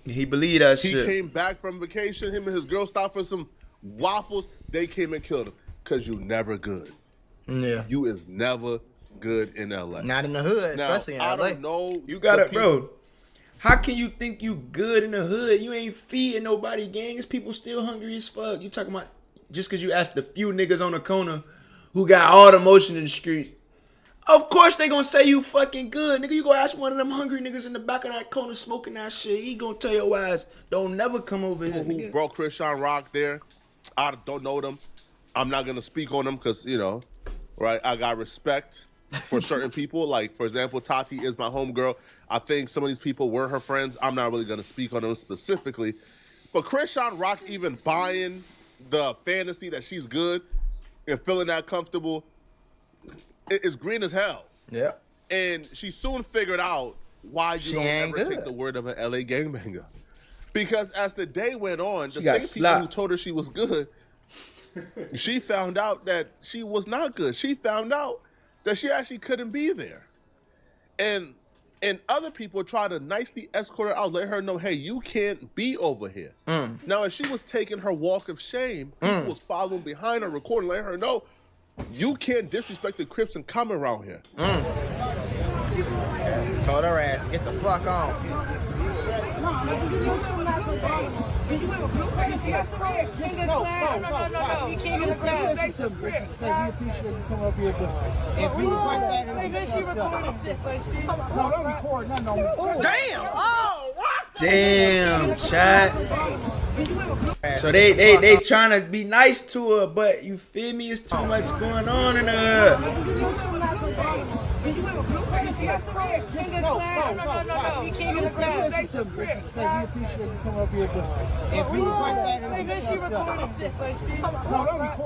He believed that He shit. came back from vacation. Him and his girl stopped for some waffles. They came and killed him. Cause you never good. Yeah. You is never good in LA. Not in the hood, Now, especially in I LA. don't know. You got the it, bro. How can you think you good in the hood? You ain't feeding nobody, gang. It's people still hungry as fuck. You talking about just because you asked the few niggas on the corner who got all the motion in the streets. Of course they gonna say you fucking good. Nigga, you go ask one of them hungry niggas in the back of that corner smoking that shit. He gonna tell your ass, don't never come over here. Who Nigga. brought Krishan Rock there? I don't know them. I'm not gonna speak on them because right? I got respect for certain people. Like for example, Tati is my homegirl. I think some of these people were her friends. I'm not really gonna speak on them specifically. But Krishan Rock even buying the fantasy that she's good and feeling that comfortable is green as hell. Yeah. And she soon figured out why you She don't ain't ever good. take the word of an LA gangbanger. Because as the day went on, the She got same people who slapped. told her she was good, she found out that she was not good. She found out that she actually couldn't be there. And other people tried to nicely escort her out, let her know, hey, you can't be over here. Now, as she was taking her walk of shame, people was following behind her, recording, letting her know, you can't disrespect the Crips and come around here. Told her ass, get the fuck on. Damn! Oh, what? Damn, chat. So they trying to be nice to her, but you feel me? It's too much going on in her.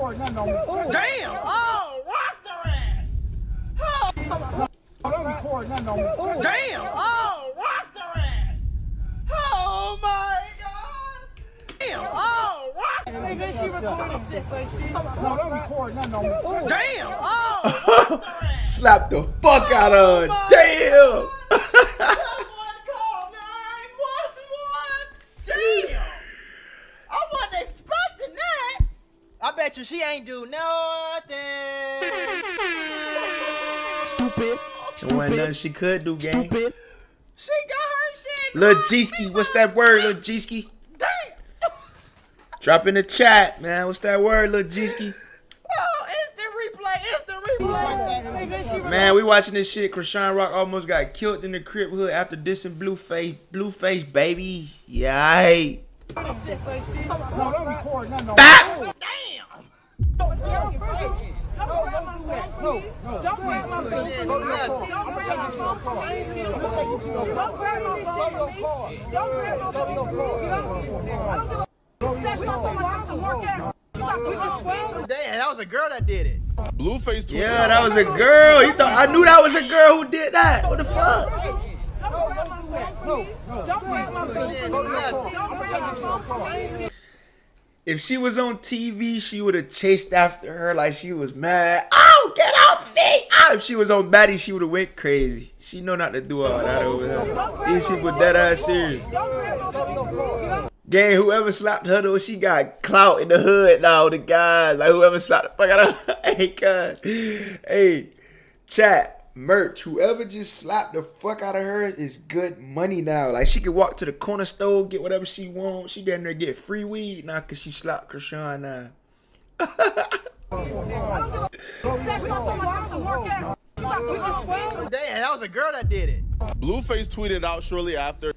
Damn! Oh, rock their ass! Damn! Oh, rock their ass! Oh my god! Damn! Oh, rock! Damn! Oh, rock their ass! Slap the fuck out of her. Damn. you she ain't do nothing. Stupid. There wasn't nothing she could do, gang. Stupid. She got her shit. Lil G-ski, what's that word, Lil G-ski? Damn. Drop in the chat, man. What's that word, Lil G-ski? Oh, instant replay. Man, we watching this shit. Krishan Rock almost got killed in the crib hood after dissing Blueface. Blueface, baby. Yikes. Bap! Damn, that was a girl that did it. Blueface tweeted. Yeah, that was a girl. You thought I knew that was a girl who did that. What the fuck? If she was on TV, she would have chased after her like she was mad. Oh, get off me! Oh, if she was on Batty, she would have went crazy. She know not to do all that over there. These people dead ass serious. Gang, whoever slapped her though, she got clout in the hood now. The guys, like whoever slapped the fuck out of her. Hey, God. Hey, chat. Merch, whoever just slapped the fuck out of her is good money now. Like she could walk to the corner store, get whatever she wants. She down there get free weed now because she slapped Krishan now. Damn, that was a girl that did it. Blueface tweeted out shortly after.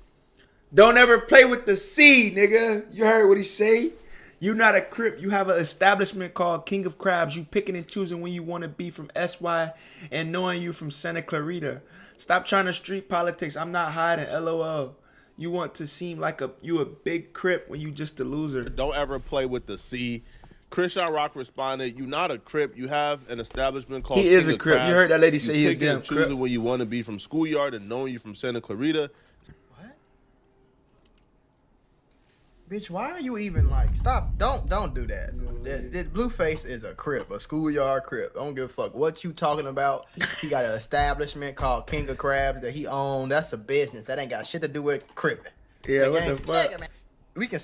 Don't ever play with the C, nigga. You heard what he say? You not a Crip. You have an establishment called King of Crabs. You picking and choosing when you want to be from SY and knowing you from Santa Clarita. Stop trying to street politics. I'm not hiding. LOL. You want to seem like you a big Crip when you just a loser. Don't ever play with the C. Krishan Rock responded, "You not a Crip. You have an establishment called He King is a of Crip. Crabs. You heard that lady say you he's a picking damn and choosing Crip. when you want to be from Schoolyard and knowing you from Santa Clarita." Bitch, why are you even like, stop, don't do that. That Blueface is a Crip, a schoolyard Crip. I don't give a fuck what you talking about. He got an establishment called King of Crabs that he owned. That's a business. That ain't got shit to do with Crip. Yeah, what the fuck? We can.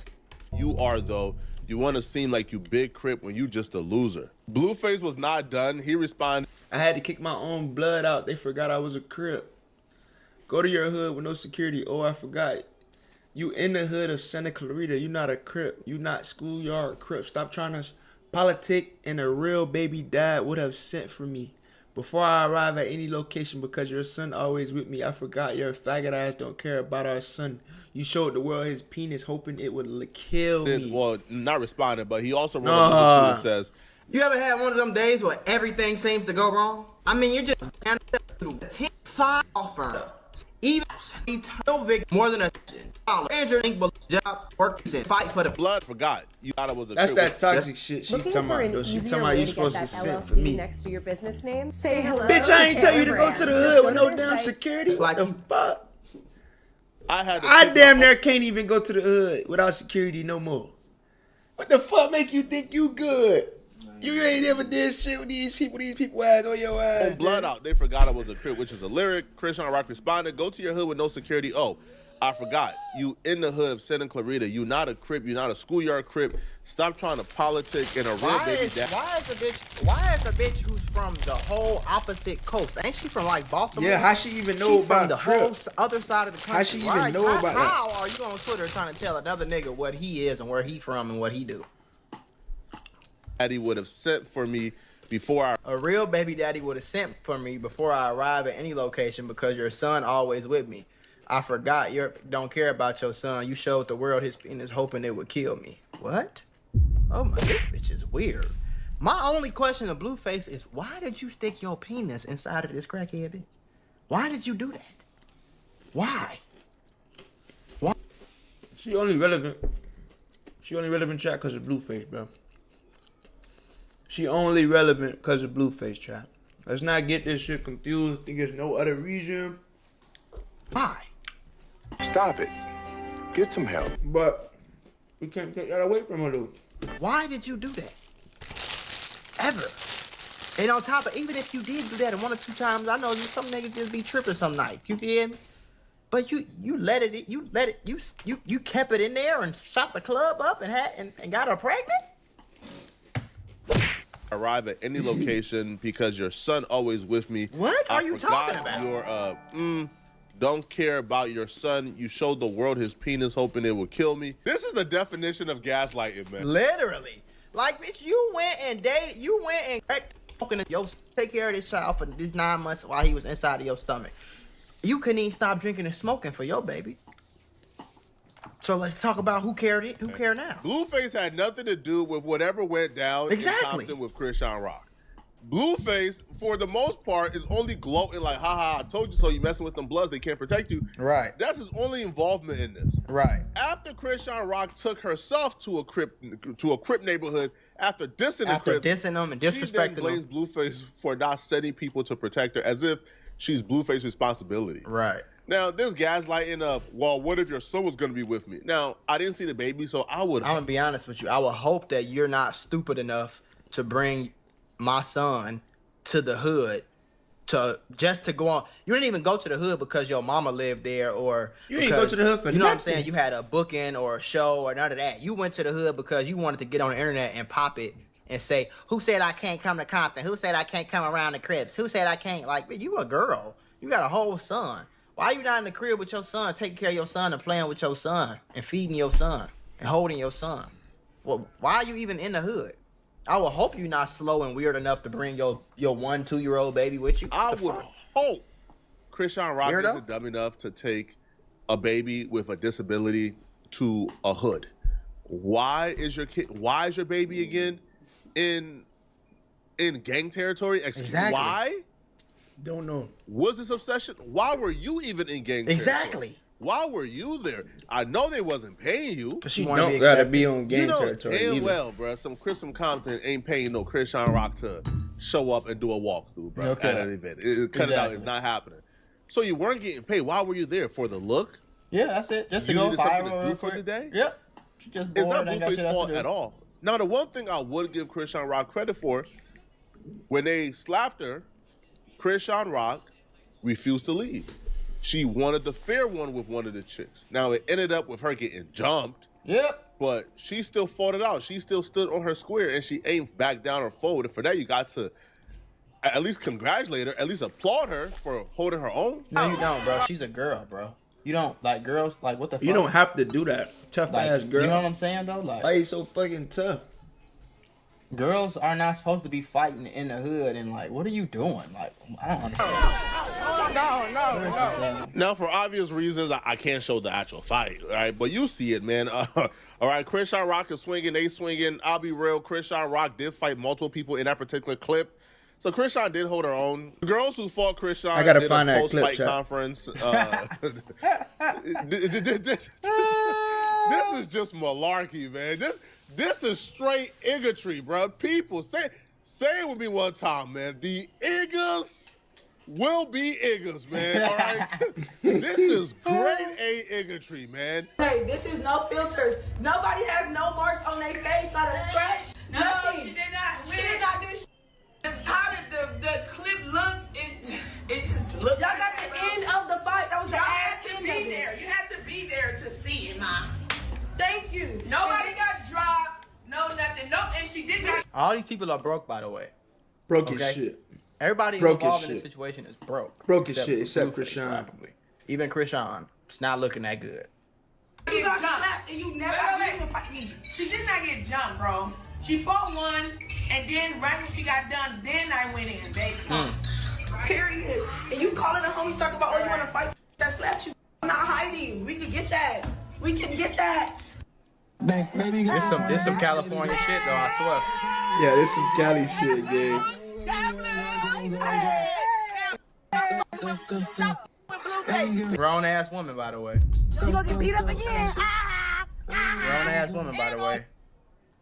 You are, though. You want to seem like you big Crip when you just a loser. Blueface was not done. He responded, I had to kick my own blood out. They forgot I was a Crip. Go to your hood with no security. Oh, I forgot. You in the hood of Santa Clarita. You not a Crip. You not schoolyard Crip. Stop trying to politic, and a real baby dad would have sent for me before I arrive at any location because your son always with me. I forgot your faggot ass don't care about our son. You showed the world his penis hoping it would kill me. Well, not responded, but he also wrote another tweet that says, You ever had one of them days where everything seems to go wrong? I mean, you're just 10-5 offer. Even no Vic more than $1. Andrew job works and fight for the blood. Forgot you thought it was a. That's that toxic shit she talking about though. She talking about you supposed to send for me. Next to your business name. Say hello. Bitch, I ain't tell you to go to the hood with no damn security. What the fuck? I damn near can't even go to the hood without security no more. What the fuck make you think you good? You ain't ever did shit with these people ass on your ass. Blood out. They forgot it was a Crip, which is a lyric. Krishan Rock responded, "Go to your hood with no security." Oh, I forgot. You in the hood of Santa Clarita. You not a Crip. You not a schoolyard Crip. Stop trying to politic in a real baby dad. Why is a bitch who's from the whole opposite coast? Ain't she from like Baltimore? Yeah, how she even know about the whole other side of the country? How she even know about that? How are you on Twitter trying to tell another nigga what he is and where he from and what he do? Daddy would have sent for me before a real baby daddy would have sent for me before I arrive at any location because your son always with me. I forgot you don't care about your son. You showed the world his penis hoping it would kill me. What? Oh my, this bitch is weird. My only question to Blueface is why did you stick your penis inside of this crackhead bitch? Why did you do that? Why? Why? She only relevant chat because of Blueface, bro. She only relevant because of Blueface trap. Let's not get this shit confused. Think there's no other reason. Why? Stop it. Get some help. But we can't take that away from her, though. Why did you do that? Ever? And on top of, even if you did do that one or two times, I know some niggas just be tripping some night. You feel me? But you kept it in there and shot the club up and got her pregnant? arrive at any location because your son always with me. What are you talking about? Your don't care about your son. You showed the world his penis, hoping it would kill me. This is the definition of gaslighting, man. Literally. Like, bitch, you went and take care of this child for these 9 months while he was inside of your stomach. You couldn't even stop drinking and smoking for your baby. So let's talk about who cared now. Blueface had nothing to do with whatever went down in Compton with Krishan Rock. Blueface, for the most part, is only gloating like, haha, I told you so, you messing with them bloods, they can't protect you. Right. That's his only involvement in this. Right. After Krishan Rock took herself to a Crip neighborhood after dissing the Crips, dissing them and disrespecting she then blames Blueface for not sending people to protect her as if she's Blueface's responsibility. Right. Now, this gaslighting of, well, what if your son was going to be with me? Now, I didn't see the baby, so I'm going to be honest with you. I would hope that you're not stupid enough to bring my son to the hood just to go on. You didn't even go to the hood because your mama lived there or you didn't go to the hood for you know nothing. What I'm saying? You had a booking or a show or none of that. You went to the hood because you wanted to get on the internet and pop it and say, who said I can't come to Compton? Who said I can't come around the Crips? Who said I can't? Like, you a girl. You got a whole son. Why you not in the crib with your son, taking care of your son and playing with your son and feeding your son and holding your son? Well, why are you even in the hood? I would hope you're not slow and weird enough to bring your 1-2-year-old baby with you. I would hope Krishan Rock isn't dumb enough to take a baby with a disability to a hood. Why is your baby again in gang territory? Exactly. Why? Don't know. Was this obsession? Why were you even in gang territory? Exactly. Why were you there? I know they wasn't paying you. But she don't gotta be on gang territory. You know damn well, bro. Some Compton ain't paying no Krishan Rock to show up and do a walkthrough, bro, at an event. Cut it out. It's not happening. So you weren't getting paid. Why were you there? For the look? Yeah, that's it. Just to you go needed something to do for the day? Yep. She just bored. It's not Blueface's fault at all. Now, the one thing I would give Krishan Rock credit for, when they slapped her, Krishan Rock refused to leave. She wanted the fair one with one of the chicks. Now, it ended up with her getting jumped. Yep. But she still fought it out. She still stood on her square, and she ain't back down or forward. And for that, you got to at least congratulate her, at least applaud her for holding her own. No, you don't, bro. She's a girl, bro. You don't, like, girls, like, what the fuck? You don't have to do that. Tough ass girl. You know what I'm saying, though? Like, why you so fucking tough? Girls are not supposed to be fighting in the hood and like, what are you doing? Like, I don't understand. No. Now, for obvious reasons, I can't show the actual fight, all right? But you see it, man. All right, Krishan Rock is swinging, they swinging. I'll be real, Krishan Rock did fight multiple people in that particular clip. So Krishan did hold her own. The girls who fought Krishan I gotta did find a that post-fight clip, conference. This is just malarkey, man. This is straight igotry, bro. People, say it with me one time, man. The Iggas will be Iggas, man. All right? This is grade A igotry, man. Hey, this is no filters. Nobody has no marks on their face, not a scratch. No, nothing. she did not. She did not do shit. How did the clip look? It just looked. Y'all got the end of the fight. That was the ass end of it. You had to be there to see it, ma. Thank you. Nobody got dropped. No, nothing. No, and she did not. All these people are broke, by the way. Broke as shit. Everybody Broke involved as in this shit. situation is broke. Broke as shit, except Krishan. Probably. Even Krishan, it's not looking that good. You got slapped and you never even fight me. She did not get jumped, bro. She fought one, and then right when she got done, then I went in, baby. Period. And you calling the homies talking about, oh, you want to fight that slapped you? I'm not hiding. We can get that. We can get that. This some California shit, though, I swear. Yeah, this some Cali shit, gang. Grown ass woman, by the way. You gonna get beat up again? Grown ass woman, by the way.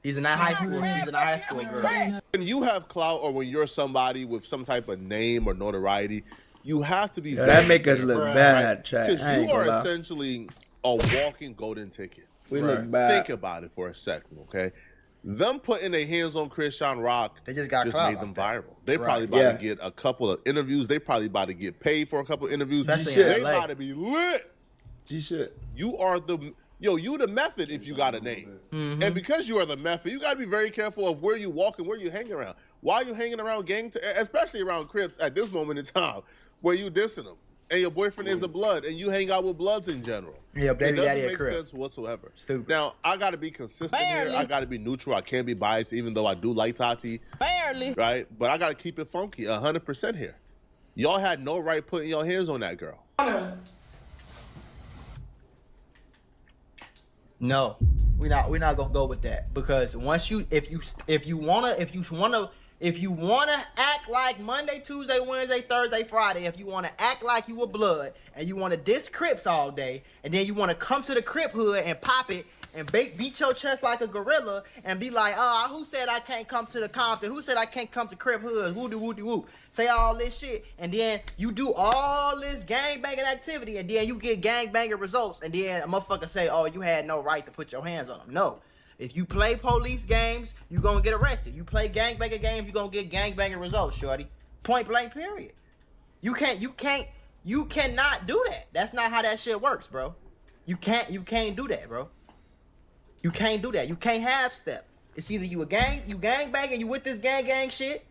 He's in that high school. She's in a high school girl. When you have clout or when you're somebody with some type of name or notoriety, you have to be. Yeah, that make us look bad, Chad. Because you are essentially a walking golden ticket. We look bad. Think about it for a second, okay? Them putting their hands on Krishan Rock they just made them viral. They probably about to get a couple of interviews. They probably about to get paid for a couple of interviews. Especially they in LA. about to be lit. G-shit. You are the yo, you the method if you got a name. And because you are the method, you got to be very careful of where you walk and where you hang around. Why are you hanging around especially around Crips at this moment in time where you dissing them? And your boyfriend is a blood, and you hang out with bloods in general. Yeah, baby it daddy doesn't make a sense whatsoever. Stupid. Now, I got to be consistent here. I got to be neutral. I can't be biased, even though I do like Tati. Barely. Right? But I got to keep it funky 100% here. Y'all had no right putting your hands on that girl. No, we're not gonna go with that, because once if you wanna act like Monday, Tuesday, Wednesday, Thursday, Friday, if you wanna act like you a blood and you wanna diss Crips all day, and then you wanna come to the Crip hood and pop it and beat your chest like a gorilla and be like, who said I can't come to the Compton? Who said I can't come to Crip hood? Woo-de-woo-de-woo. Say all this shit, and then you do all this gangbanging activity, and then you get gangbanging results, and then a motherfucker say, oh, you had no right to put your hands on them. No. If you play police games, you gonna get arrested. You play gangbanging games, you gonna get gangbanging results, shorty. Point blank, period. You cannot do that. That's not how that shit works, bro. You can't do that, bro. You can't do that. You can't half step. It's either you gang banging, you with this gang shit,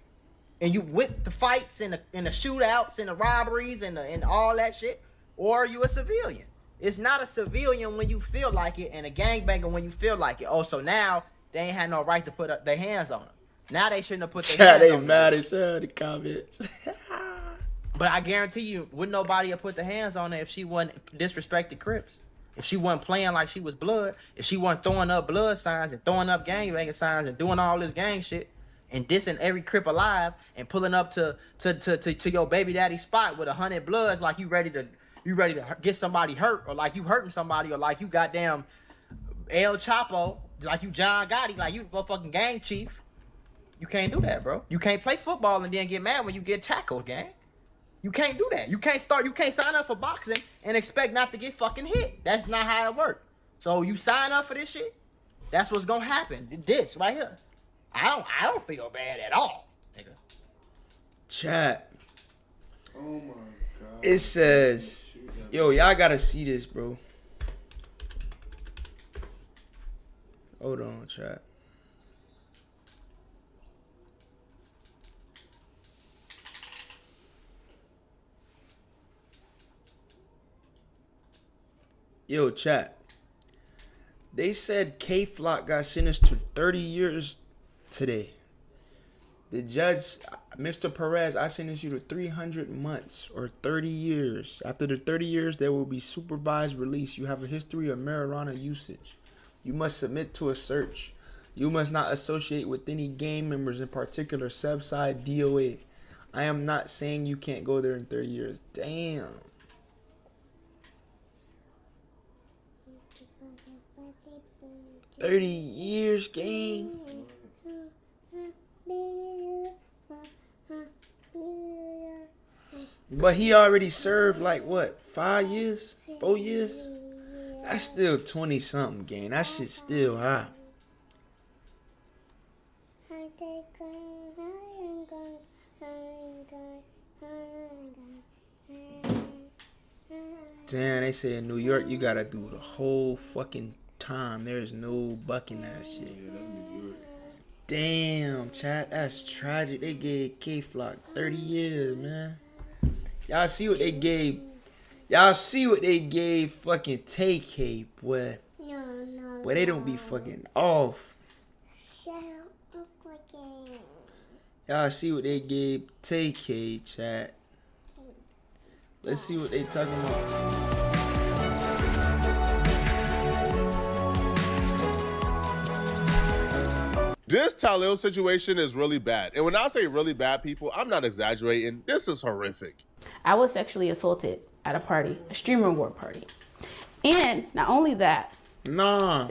and you with the fights and the shootouts and the robberies and all that shit, or you a civilian. It's not a civilian when you feel like it, and a gangbanger when you feel like it. Oh, so now they ain't had no right to put their hands on them. Now they shouldn't have put their hands on them. They mad as hell in the comments. But I guarantee you, wouldn't nobody have put their hands on her if she wasn't disrespecting Crips. If she wasn't playing like she was blood, if she wasn't throwing up blood signs and throwing up gangbanging signs and doing all this gang shit and dissing every Crip alive and pulling up to your baby daddy spot with 100 bloods like you ready to get somebody hurt, or like you hurting somebody, or like you goddamn El Chapo, like you John Gotti, like you a fucking gang chief. You can't do that, bro. You can't play football and then get mad when you get tackled, gang. You can't do that. You can't sign up for boxing and expect not to get fucking hit. That's not how it works. So you sign up for this shit, that's what's gonna happen. This right here. I don't feel bad at all, nigga. Chat. Oh my god. It says, yo, y'all gotta see this, bro. Hold on, chat. Yo, chat. They said K-Flock got sentenced to 30 years today. The judge, Mr. Perez, I sentence you to 300 months or 30 years. After the 30 years, there will be supervised release. You have a history of marijuana usage. You must submit to a search. You must not associate with any gang members, in particular, Subside DOA. I am not saying you can't go there in 30 years. Damn. $30 years, gang. But he already served like what, 5 years, 4 years? That's still 20 something, gang. That shit's still high. Damn, they say in New York you gotta do the whole fucking time. There's no bucking that shit. Damn, chat, that's tragic. They gave K-Flock 30 years, man. Y'all see what they gave? Y'all see what they gave fucking TK, boy. Boy, they don't be fucking off. Y'all see what they gave TK, chat. Let's see what they talking about. This Talil situation is really bad. And when I say really bad, people, I'm not exaggerating. This is horrific. I was sexually assaulted at a party, a Stream Reward party. And not only that, it's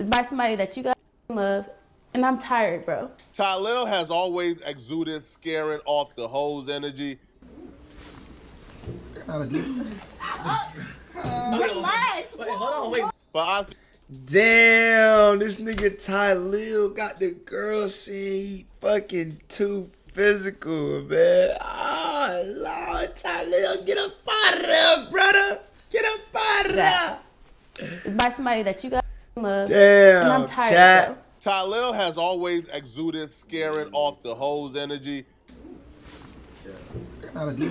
by somebody that you guys love, and I'm tired, bro. Talil has always exuded scaring off the hoes energy. Relax. Wait, hold on, wait. But damn, this nigga Talil got the girl saying he fucking too physical, man. Oh, Lord, Talil, get up out of there, brother. Get up out of there. It's by somebody that you guys love. Damn, and I'm tired, chat. bro. Talil has always exuded scaring off the hoes energy. Relax.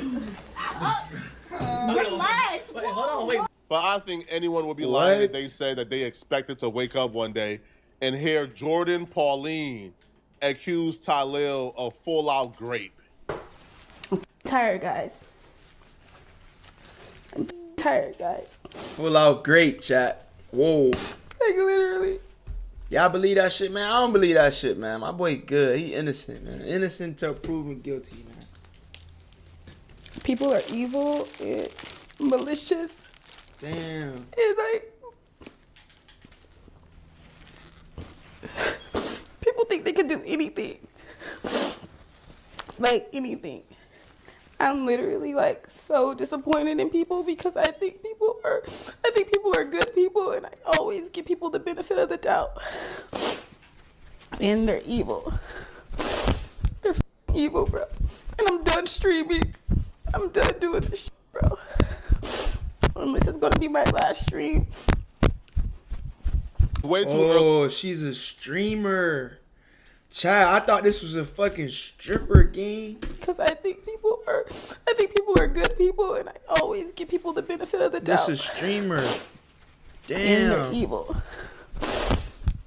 Wait, hold on, wait. But I think anyone would be lying if they said that they expected to wake up one day and hear Jordan Pauline accuse Talil of full-out grape. I'm tired, guys. I'm tired, guys. Full-out grape, chat. Whoa. Like, literally. Y'all believe that shit, man? I don't believe that shit, man. My boy good. He innocent, man. Innocent till proven guilty, man. People are evil and malicious. Damn. And like, people think they can do anything. Like anything. I'm literally like so disappointed in people because I think people are good people, and I always give people the benefit of the doubt. And they're evil. They're evil, bro. And I'm done streaming. I'm done doing this shit, bro. Unless it's gonna be my last stream. Way too early. She's a streamer. Child, I thought this was a fucking stripper game. Because I think people are good people, and I always give people the benefit of the doubt. This is a streamer. Damn. And they're evil.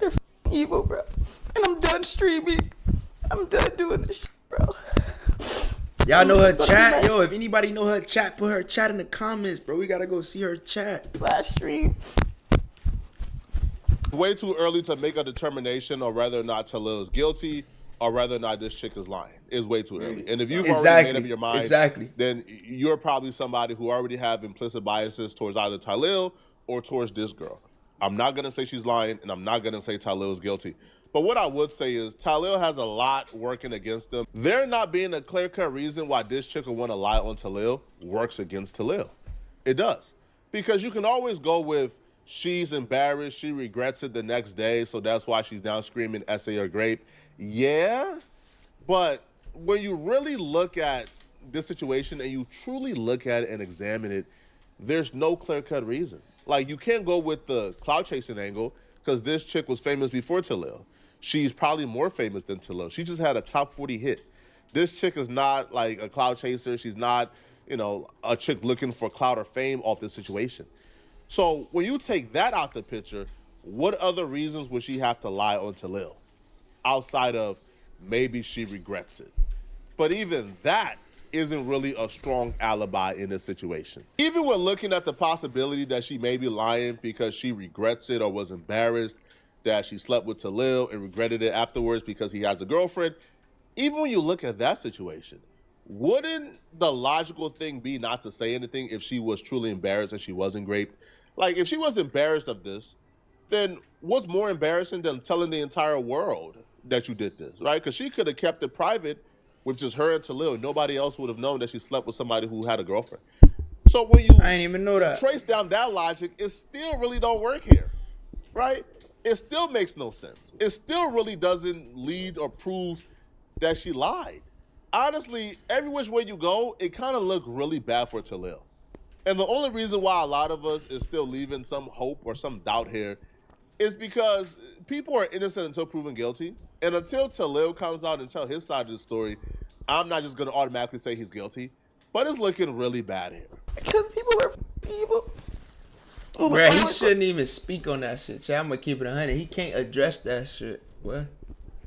They're evil, bro. And I'm done streaming. I'm done doing this shit, bro. Y'all know her chat? Yo, if anybody know her chat, put her chat in the comments, bro. We gotta go see her chat. Last stream. Way too early to make a determination on whether or not Talil is guilty or whether or not this chick is lying. It's way too early. And if you've already made up your mind, then you're probably somebody who already have implicit biases towards either Talil or towards this girl. I'm not gonna say she's lying, and I'm not gonna say Talil is guilty. But what I would say is Talil has a lot working against them. There not being a clear-cut reason why this chick would want to lie on Talil works against Talil. It does. Because you can always go with she's embarrassed, she regrets it the next day, so that's why she's now screaming essay or grape. Yeah, but when you really look at this situation and you truly look at it and examine it, there's no clear-cut reason. Like, you can't go with the clout chasing angle because this chick was famous before Talil. She's probably more famous than Talil. She just had a top 40 hit. This chick is not like a clout chaser. She's not, you know, a chick looking for clout or fame off this situation. So when you take that out the picture, what other reasons would she have to lie on Talil outside of maybe she regrets it? But even that isn't really a strong alibi in this situation. Even when looking at the possibility that she may be lying because she regrets it or was embarrassed that she slept with Talil and regretted it afterwards because he has a girlfriend, even when you look at that situation, wouldn't the logical thing be not to say anything if she was truly embarrassed and she wasn't raped? Like, if she was embarrassed of this, then what's more embarrassing than telling the entire world that you did this, right? Because she could have kept it private with just her and Talil. Nobody else would have known that she slept with somebody who had a girlfriend. So when you I didn't even know that. Trace down that logic, it still really don't work here, right? It still makes no sense. It still really doesn't lead or prove that she lied. Honestly, every which way you go, it kind of looked really bad for Talil. And the only reason why a lot of us is still leaving some hope or some doubt here is because people are innocent until proven guilty. And until Talil comes out and tell his side of the story, I'm not just going to automatically say he's guilty. But it's looking really bad here. Because people are evil. Bruh, he shouldn't even speak on that shit. I'm gonna keep it 100. He can't address that shit. What?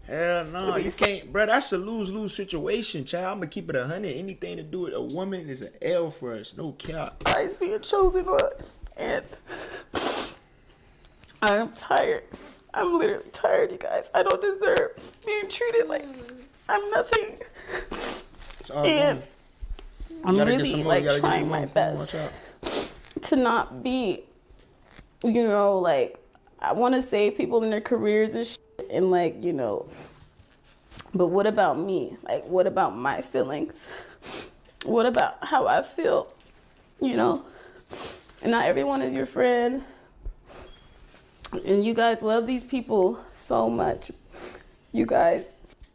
Hell no, you can't, bro. That's a lose-lose situation, child. I'm gonna keep it 100. Anything to do with a woman is an L for us. No cap. Guys being chosen on, and I'm tired. I'm literally tired, you guys. I don't deserve being treated like I'm nothing. And I'm really like trying my best to not be, you know, like I want to save people in their careers and shit, and like, you know, but what about me? Like, what about my feelings? What about how I feel? You know, and not everyone is your friend. And you guys love these people so much. You guys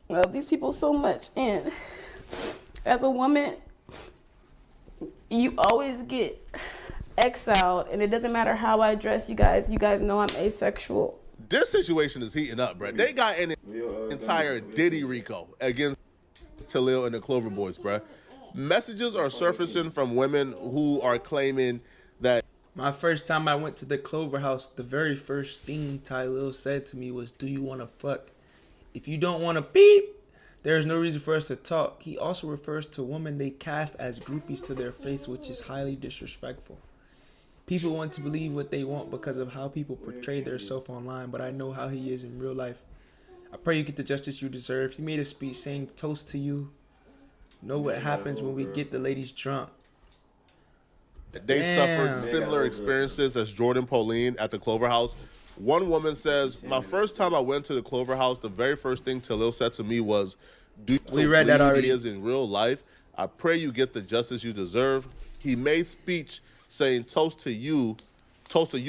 love these people so much. And as a woman, you always get exiled, and it doesn't matter how I dress, you guys know I'm asexual. This situation is heating up, bro. They got an entire Diddy Rico against Talil and the Clover Boys, bro. Messages are surfacing from women who are claiming that. My first time I went to the Clover House, the very first thing Talil said to me was, "Do you want to fuck? If you don't want to beep, there's no reason for us to talk." He also refers to women they cast as groupies to their face, which is highly disrespectful. People want to believe what they want because of how people portray themselves online, but I know how he is in real life. I pray you get the justice you deserve. He made a speech saying, "Toast to you. Know what happens when we get the ladies drunk." They suffered similar experiences as Jordan Pauline at the Clover House. One woman says, "My first time I went to the Clover House, the very first thing Talil said to me was, do we read that already. He is in real life. I pray you get the justice you deserve." He made speech saying, toast to you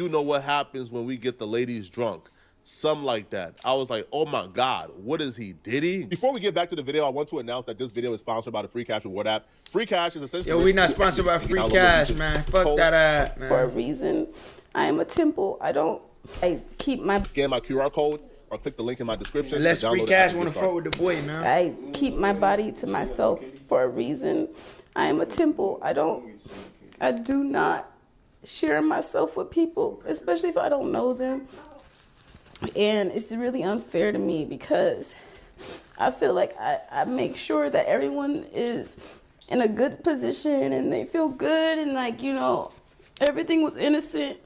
know what happens when we get the ladies drunk. Something like that. I was like, oh my God, what is he, Diddy? Before we get back to the video, I want to announce that this video is sponsored by the Free Cash Reward app. Free Cash is essentially... Yo, we not sponsored by Free Cash, man. Fuck that app, man. For a reason, I am a temple. I keep my... Scan my QR code or click the link in my description. Unless Free Cash want to fuck with the boy, man. I keep my body to myself for a reason. I am a temple. I do not share myself with people, especially if I don't know them. And it's really unfair to me because I feel like I make sure that everyone is in a good position and they feel good and like, you know, everything was innocent.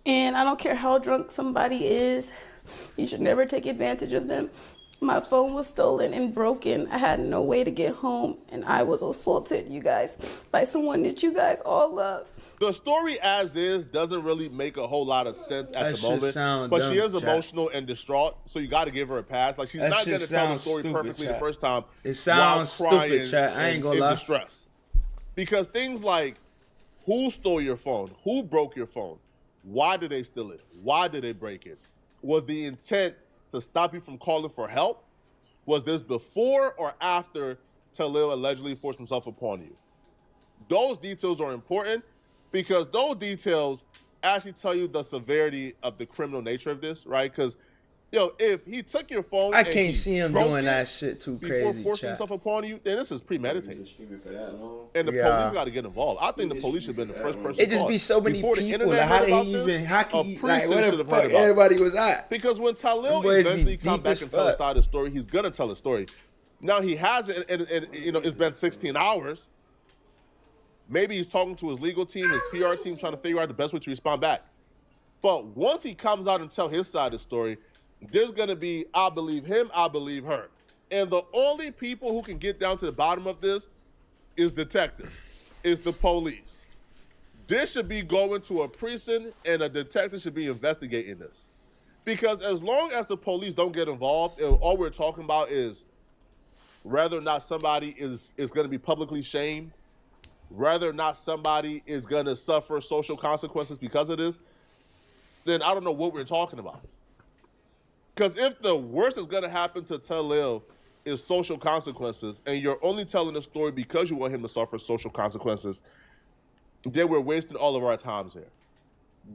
And I don't care how drunk somebody is, you should never take advantage of them. My phone was stolen and broken. I had no way to get home, and I was assaulted, you guys, by someone that you guys all love. The story as is doesn't really make a whole lot of sense at the moment, but she is emotional and distraught, so you got to give her a pass. Like, she's not going to tell the story perfectly the first time. It sounds stupid, chat. I ain't gonna lie. Distress. Because things like who stole your phone, who broke your phone, why did they steal it, why did they break it, was the intent to stop you from calling for help? Was this before or after Talil allegedly forced himself upon you? Those details are important because those details actually tell you the severity of the criminal nature of this, right? Because, yo, if he took your phone, I can't see him doing that shit too crazy. Before forcing himself upon you, then this is premeditated. And the police got to get involved. I think the police should have been the first person. It just be so many people. Like, how did he even? How can he? Like, where the fuck everybody was at? Because when Talil eventually comes back and tell his side of the story, he's gonna tell the story. Now he has it, and you know, it's been 16 hours. Maybe he's talking to his legal team, his PR team, trying to figure out the best way to respond back. But once he comes out and tell his side of the story, there's gonna be, I believe him, I believe her. And the only people who can get down to the bottom of this is detectives, is the police. This should be going to a precinct and a detective should be investigating this. Because as long as the police don't get involved, and all we're talking about is whether or not somebody is gonna be publicly shamed, whether or not somebody is gonna suffer social consequences because of this, then I don't know what we're talking about. Because if the worst is gonna happen to Talil is social consequences, and you're only telling the story because you want him to suffer social consequences, then we're wasting all of our times here.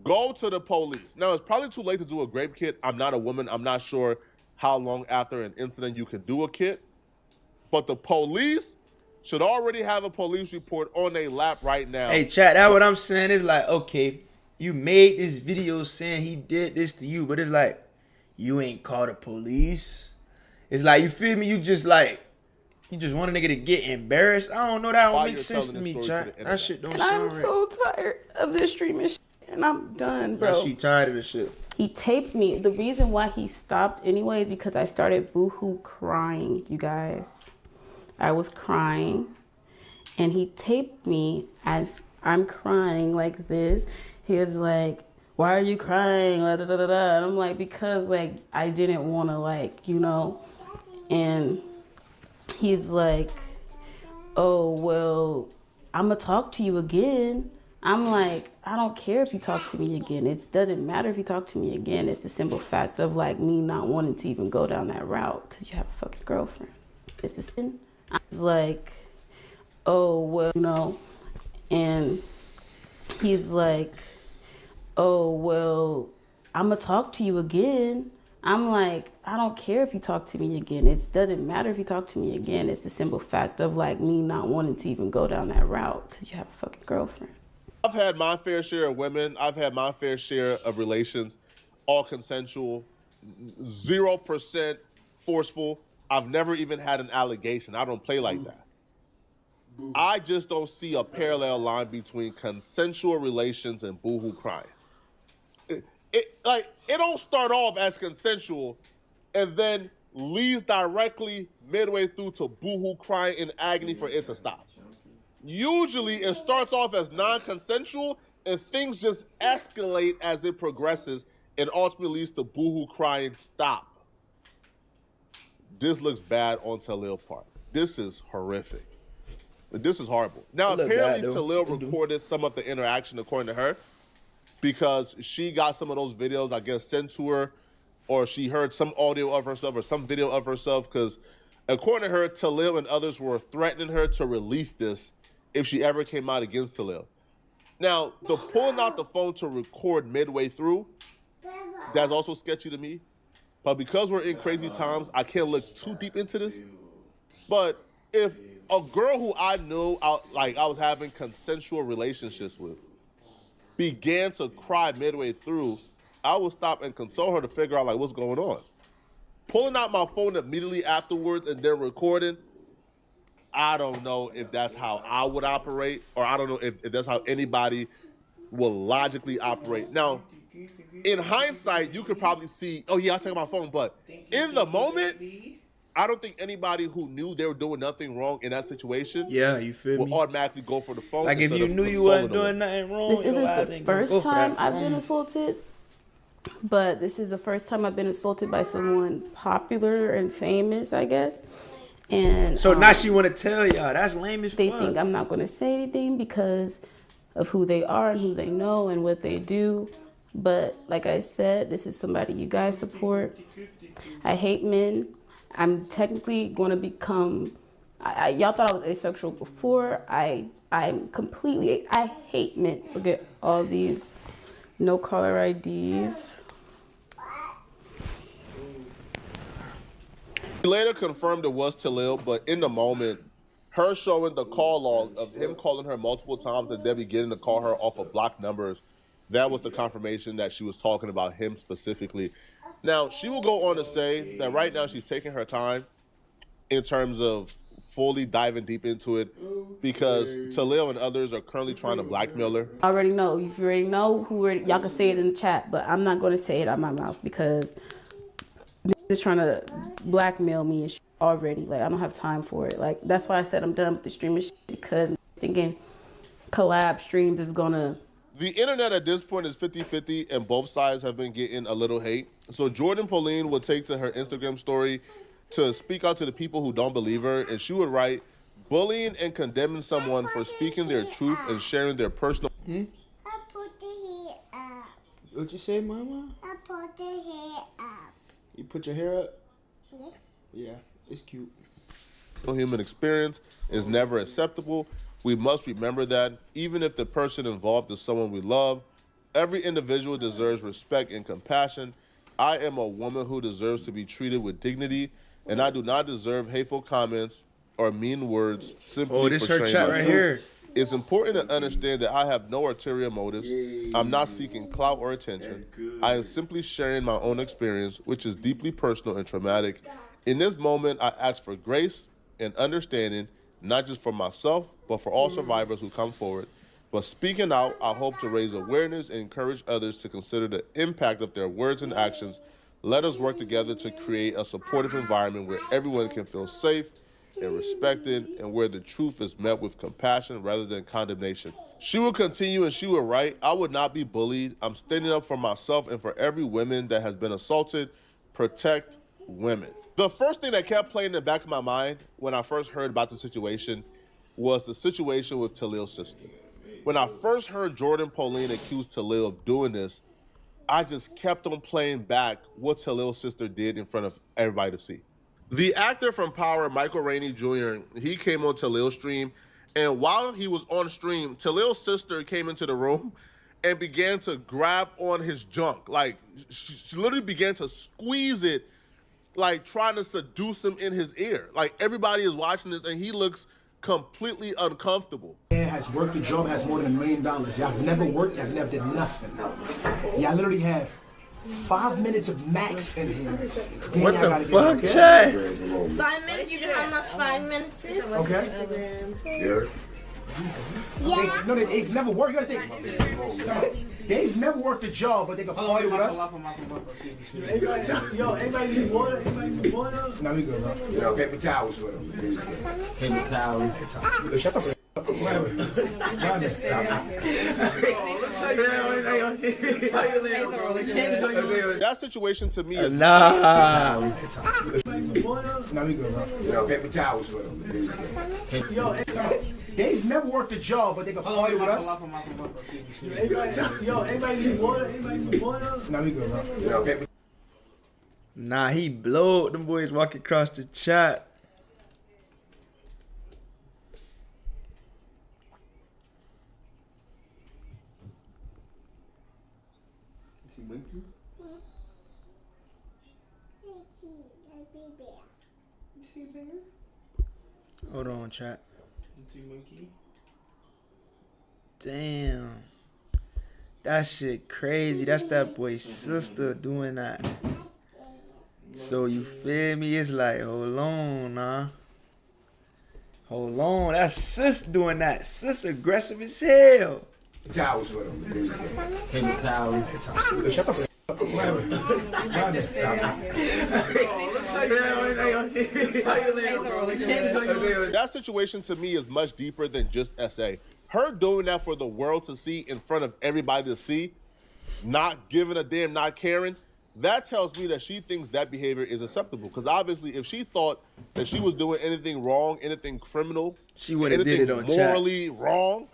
Go to the police. Now, it's probably too late to do a grape kit. I'm not a woman. I'm not sure how long after an incident you can do a kit. But the police should already have a police report on their lap right now. Hey, chat, that's what I'm saying. It's like, okay, you made this video saying he did this to you, but it's like, you ain't called the police. It's like, you feel me? You just want a nigga to get embarrassed. I don't know. That don't make sense to me, chat. That shit don't sound right. I'm so tired of this streaming shit, and I'm done, bro. Now she tired of this shit. He taped me. The reason why he stopped anyway is because I started boohoo crying, you guys. I was crying, and he taped me as I'm crying like this. He was like, why are you crying? Da, da, da, da. And I'm like, because like I didn't want to, like, you know. And he's like, oh, well, I'm gonna talk to you again. I'm like, I don't care if you talk to me again. It doesn't matter if you talk to me again. It's the simple fact of like me not wanting to even go down that route because you have a fucking girlfriend. It's just, I was like, oh, well, you know. And he's like, oh, well, I'm going to talk to you again. I'm like, I don't care if you talk to me again. It doesn't matter if you talk to me again. It's the simple fact of like me not wanting to even go down that route because you have a fucking girlfriend. I've had my fair share of women. I've had my fair share of relations, all consensual, 0% forceful. I've never even had an allegation. I don't play like that. I just don't see a parallel line between consensual relations and boohoo crying. It don't start off as consensual and then leads directly midway through to boohoo crying in agony for it to stop. Usually it starts off as non-consensual and things just escalate as it progresses and ultimately leads to boohoo crying stop. This looks bad on Talil part. This is horrific. This is horrible. Now, apparently Talil recorded some of the interaction according to her because she got some of those videos, I guess, sent to her, or she heard some audio of herself or some video of herself because according to her, Talil and others were threatening her to release this if she ever came out against Talil. Now, the pulling out the phone to record midway through, that's also sketchy to me. But because we're in crazy times, I can't look too deep into this. But if a girl who I knew, I was having consensual relationships with, began to cry midway through, I would stop and console her to figure out like what's going on. Pulling out my phone immediately afterwards and then recording, I don't know if that's how I would operate, or I don't know if that's how anybody will logically operate. Now, in hindsight, you could probably see, oh yeah, I'll take my phone, but in the moment, I don't think anybody who knew they were doing nothing wrong in that situation will automatically go for the phone. Like if you knew you wasn't doing nothing wrong, this isn't the first time I've been assaulted, but this is the first time I've been assaulted by someone popular and famous, I guess. And so now she want to tell y'all. That's lame as fuck. They think I'm not going to say anything because of who they are and who they know and what they do. But like I said, this is somebody you guys support. I hate men. I'm technically going to become, y'all thought I was asexual before. I'm completely, I hate men. Look at all these no caller IDs. He later confirmed it was Talil, but in the moment, her showing the call log of him calling her multiple times and then beginning to call her off of blocked numbers, that was the confirmation that she was talking about him specifically. Now, she will go on to say that right now she's taking her time in terms of fully diving deep into it because Talil and others are currently trying to blackmail her. I already know. If you already know, y'all can say it in the chat, but I'm not going to say it out of my mouth because just trying to blackmail me and shit already. Like, I don't have time for it. Like, that's why I said I'm done with the streaming shit because I'm thinking collab streams is going to... The internet at this point is 50-50 and both sides have been getting a little hate. So Jordan Pauline would take to her Instagram story to speak out to the people who don't believe her, and she would write, bullying and condemning someone for speaking their truth and sharing their personal... I put the hair up. What you say, Mama? I put the hair up. You put your hair up? Yes. Yeah, it's cute. Human experience is never acceptable. We must remember that even if the person involved is someone we love, every individual deserves respect and compassion. I am a woman who deserves to be treated with dignity, and I do not deserve hateful comments or mean words simply this for her sharing chat my right truth. here. It's important to understand that I have no ulterior motives. I'm not seeking clout or attention. I am simply sharing my own experience, which is deeply personal and traumatic. In this moment, I ask for grace and understanding, not just for myself, but for all survivors who come forward. But speaking out, I hope to raise awareness and encourage others to consider the impact of their words and actions. Let us work together to create a supportive environment where everyone can feel safe and respected, and where the truth is met with compassion rather than condemnation. She will continue and she will write, I would not be bullied. I'm standing up for myself and for every woman that has been assaulted. Protect women. The first thing that kept playing in the back of my mind when I first heard about the situation was the situation with Talil's sister. When I first heard Jordan Pauline accuse Talil of doing this, I just kept on playing back what Talil's sister did in front of everybody to see. The actor from Power, Michael Rainey Jr., he came on Talil's stream And while he was on stream, Talil's sister came into the room and began to grab on his junk. Like, she literally began to squeeze it, like trying to seduce him in his ear. Like, everybody is watching this and he looks completely uncomfortable. Man has worked a job, has more than $1 million. Y'all never worked, y'all never did nothing. Y'all literally have 5 minutes of max in here. What the fuck, Chad? 5 minutes? You know how much 5 minutes is? Okay. Yeah. They've never worked. You gotta think. They've never worked a job, but they can party with us. Yo, anybody need water? Anybody need water? No, we good, bro. Yo, paper towels for them. Paper towels. Shut the That situation to me is Nah, we good, bro. Yo, paper towels for them. Yo, they've never worked a job, but they can party with us. Yo, anybody need water? Anybody need water? No, we good, bro. Yo, paper. Nah, he blowed them boys walking across the chat. Hold on, chat. Damn. That shit crazy. That's that boy's sister doing that. So you feel me? It's like, hold on, nah. Hold on. That's sis doing that. Sis aggressive as hell. Towels for them. Paper towels. Shut the That situation to me is much deeper than just SA. Her doing that for the world to see, in front of everybody to see, not giving a damn, not caring, that tells me that she thinks that behavior is acceptable. Because obviously, if she thought that she was doing anything wrong, anything criminal, she would have did it on morally chat. wrong,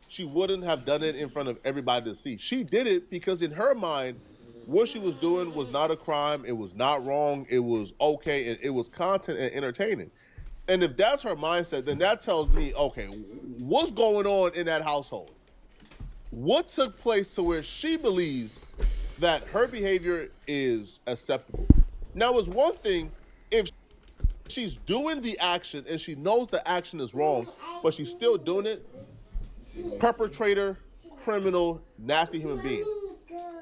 she wouldn't have done it in front of everybody to see. She did it because in her mind, what she was doing was not a crime. It was not wrong. It was okay. And it was content and entertaining. And if that's her mindset, then that tells me, okay, what's going on in that household? What took place to where she believes that her behavior is acceptable? Now, it's one thing if she's doing the action and she knows the action is wrong, but she's still doing it. Perpetrator, criminal, nasty human being.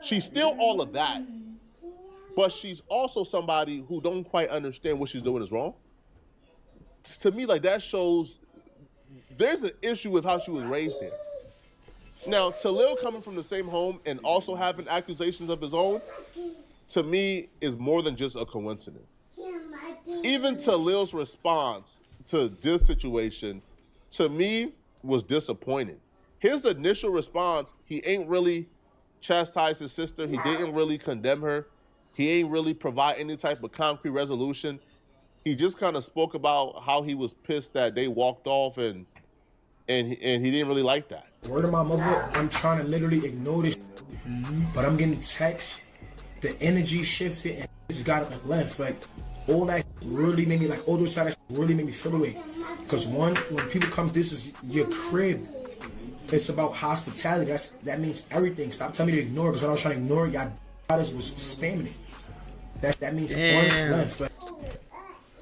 She's still all of that, but she's also somebody who don't quite understand what she's doing is wrong. To me, like, that shows there's an issue with how she was raised here. Now, Talil coming from the same home and also having accusations of his own, to me, is more than just a coincidence. Even Talil's response to this situation, to me, was disappointing. His initial response, he ain't really chastised his sister. He didn't really condemn her. He ain't really provide any type of concrete resolution. He just kind of spoke about how he was pissed that they walked off and he didn't really like that. Word of my mother, I'm trying to literally ignore this, but I'm getting texts. The energy shifted and just got up and left. Like, all that really made me, like, all those side of really made me feel away. Because one, when people come, this is your crib. It's about hospitality. That means everything. Stop telling me to ignore it, because when I was trying to ignore it, y'all was spamming it. That means one left.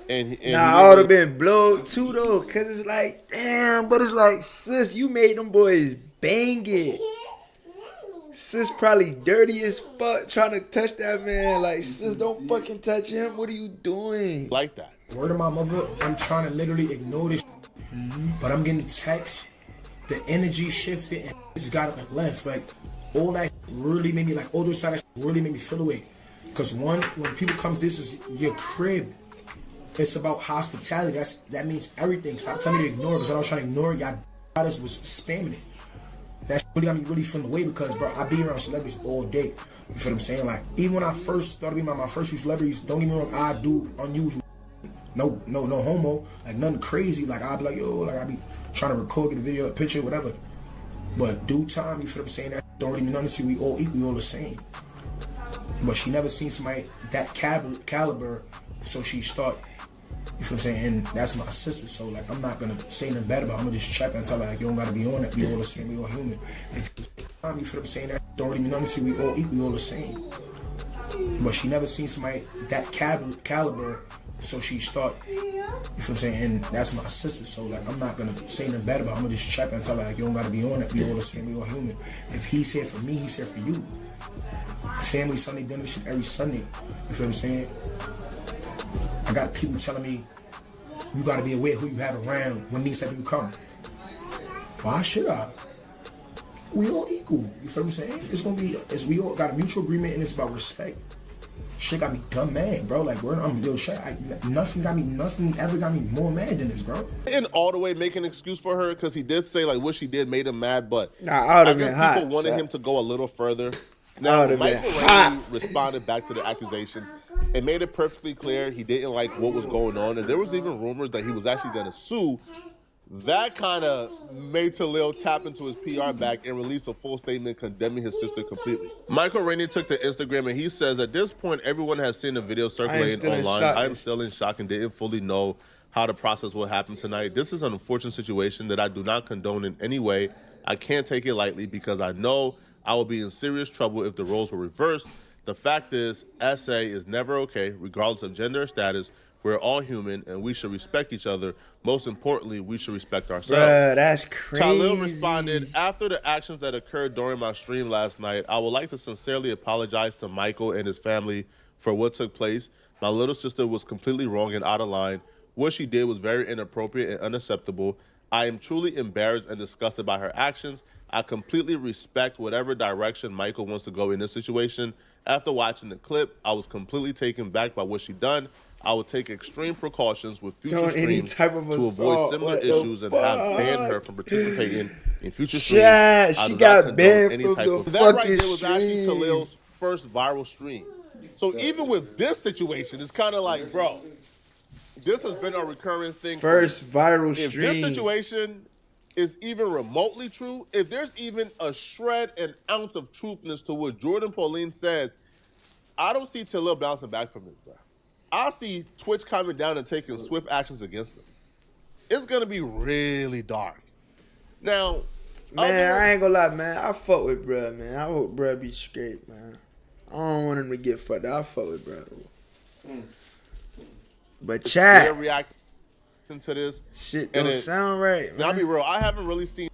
And I would have been blowed too though, cause it's like, damn, but it's like, sis, you made them boys bang it. Sis probably dirty as fuck trying to touch that man. Like, sis, don't fucking touch him. What are you doing? Like that. Word of my mother, I'm trying to literally ignore this, but I'm getting texts. The energy shifted and just got up and left. Like, all that really made me, like, all those side of really made me feel away. Because one, when people come, this is your crib. It's about hospitality. That means everything. Stop telling me to ignore it, because when I was trying to ignore it, y'all was spamming it. That really got me really feeling away, because, bro, I be around celebrities all day. You feel what I'm saying? Like, even when I first started being around my first few celebrities, don't get me wrong, I do unusual. No homo, like nothing crazy. Like, I'll be like, yo, like, I'll be trying to record, get a video, a picture, whatever. But due time, you feel what I'm saying? That don't really mean nothing to you. We all equal, we all the same. But she never seen somebody that caliber, so she start You feel what I'm saying? And that's my sister, so like I'm not gonna say nothing bad about it. I'm gonna just check her and tell her like you don't gotta be on it. We all the same, we all human. If you feel what I'm saying, that don't really mean nothing to you. We all equal, we all the same. But she never seen somebody that caliber, so she start. You feel what I'm saying? And that's my sister, so like I'm not gonna say nothing bad about it. I'm gonna just check her and tell her like you don't gotta be on it. We all the same, we all human. If he's here for me, he's here for you. Family Sunday dinner shit every Sunday. You feel what I'm saying? I got people telling me you gotta be aware who you have around when these type of people come. Why should I? We all equal. You feel what I'm saying? It's gonna be, we all got a mutual agreement and it's about respect. Shit got me dumb mad, bro. Like, nothing ever got me more mad than this, bro. In all the way make an excuse for her because he did say like what she did made him mad, but I guess people wanted him to go a little further. Now, Michael Rainey responded back to the accusation and made it perfectly clear he didn't like what was going on, and there was even rumors that he was actually going to sue. That kind of made Talil tap into his PR bag and release a full statement condemning his sister completely. Michael Rainey took to Instagram and he says, at this point, everyone has seen the video circulating online. I am still in shock and didn't fully know how the process will happen tonight. This is an unfortunate situation that I do not condone in any way. I can't take it lightly because I know I will be in serious trouble if the roles were reversed. The fact is, SA is never okay, regardless of gender or status. We're all human, and we should respect each other. Most importantly, we should respect ourselves. Bruh, that's crazy. Talil responded, after the actions that occurred during my stream last night, I would like to sincerely apologize to Michael and his family for what took place. My little sister was completely wrong and out of line. What she did was very inappropriate and unacceptable. I am truly embarrassed and disgusted by her actions. I completely respect whatever direction Michael wants to go in this situation. After watching the clip, I was completely taken back by what she done. I will take extreme precautions with future streams to avoid similar issues and have banned her from participating in future streams. Yeah, she got banned from the that right there was actually Talil's first viral stream. So even with this situation, it's kind of like, bro, this has been a recurring thing. First viral stream. If this situation is even remotely true, if there's even a shred, an ounce of truthness to what Jordan Pauline says, I don't see Talil bouncing back from this, bro. I see Twitch coming down and taking swift actions against them. It's gonna be really dark. Now, man, I ain't gonna lie, man. I fuck with bruh, man. I hope bruh be straight, man. I don't want him to get fucked up. I fuck with bruh. But chat, their reaction to this shit don't sound right, man. Now, I'll be real. I haven't really seen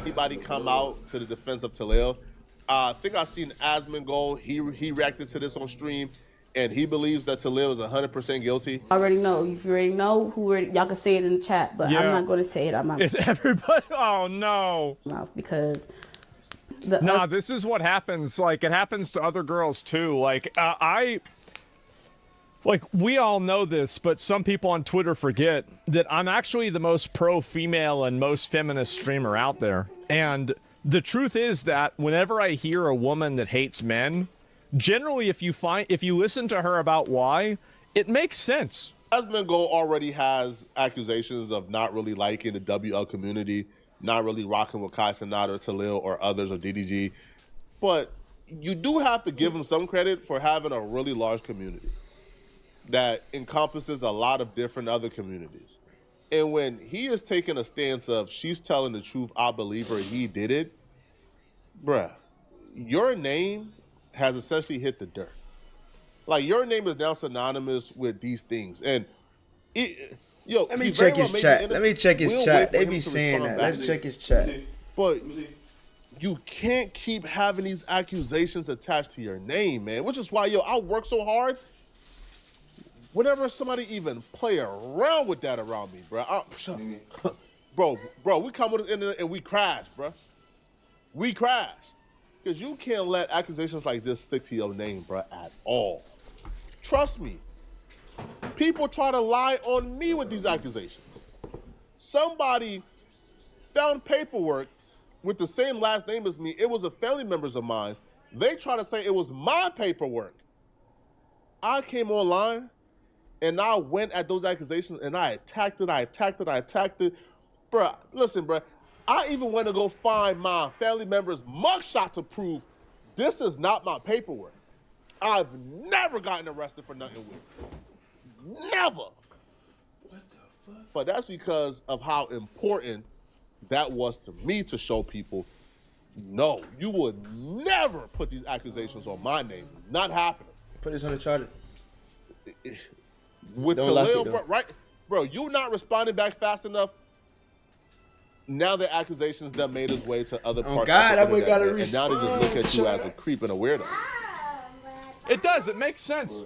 anybody come out to the defense of Talil. I think I've seen Asmongold. He reacted to this on stream, and he believes that Talil is 100% guilty. I already know. If you already know y'all can say it in the chat, but I'm not going to say it. I'm not. Is everybody? Oh no! Because this is what happens. Like it happens to other girls too. Like, we all know this, but some people on Twitter forget that I'm actually the most pro-female and most feminist streamer out there. And the truth is that whenever I hear a woman that hates men, generally if you listen to her about why, it makes sense. Asmongold already has accusations of not really liking the WL community, not really rocking with Kai Cenat or Talil or others or DDG. But you do have to give him some credit for having a really large community that encompasses a lot of different other communities. And when he is taking a stance of she's telling the truth, I believe her, he did it, bruh, your name has essentially hit the dirt. Like, your name is now synonymous with these things. And let me check his chat. Let me check his chat. They be saying that. Let's check his chat. But you can't keep having these accusations attached to your name, man, which is why, I work so hard. Whenever somebody even play around with that around me, bro, we come with the internet and we crash, bro. We crash. Because you can't let accusations like this stick to your name, bro, at all. Trust me. People try to lie on me with these accusations. Somebody found paperwork with the same last name as me. It was a family member of mine. They try to say it was my paperwork. I came online and I went at those accusations and I attacked it. Bruh, listen, bruh. I even went to go find my family member's mugshot to prove this is not my paperwork. I've never gotten arrested for nothing weird. Never. What the fuck? But that's because of how important that was to me to show people, no, you would never put these accusations on my name. Not happening. Put this on the charger. With Talil, bro, right? Bro, you not responding back fast enough. Now the accusations that made his way to other parts of the internet, and now they just look at you as a creep and a weirdo. It does. It makes sense.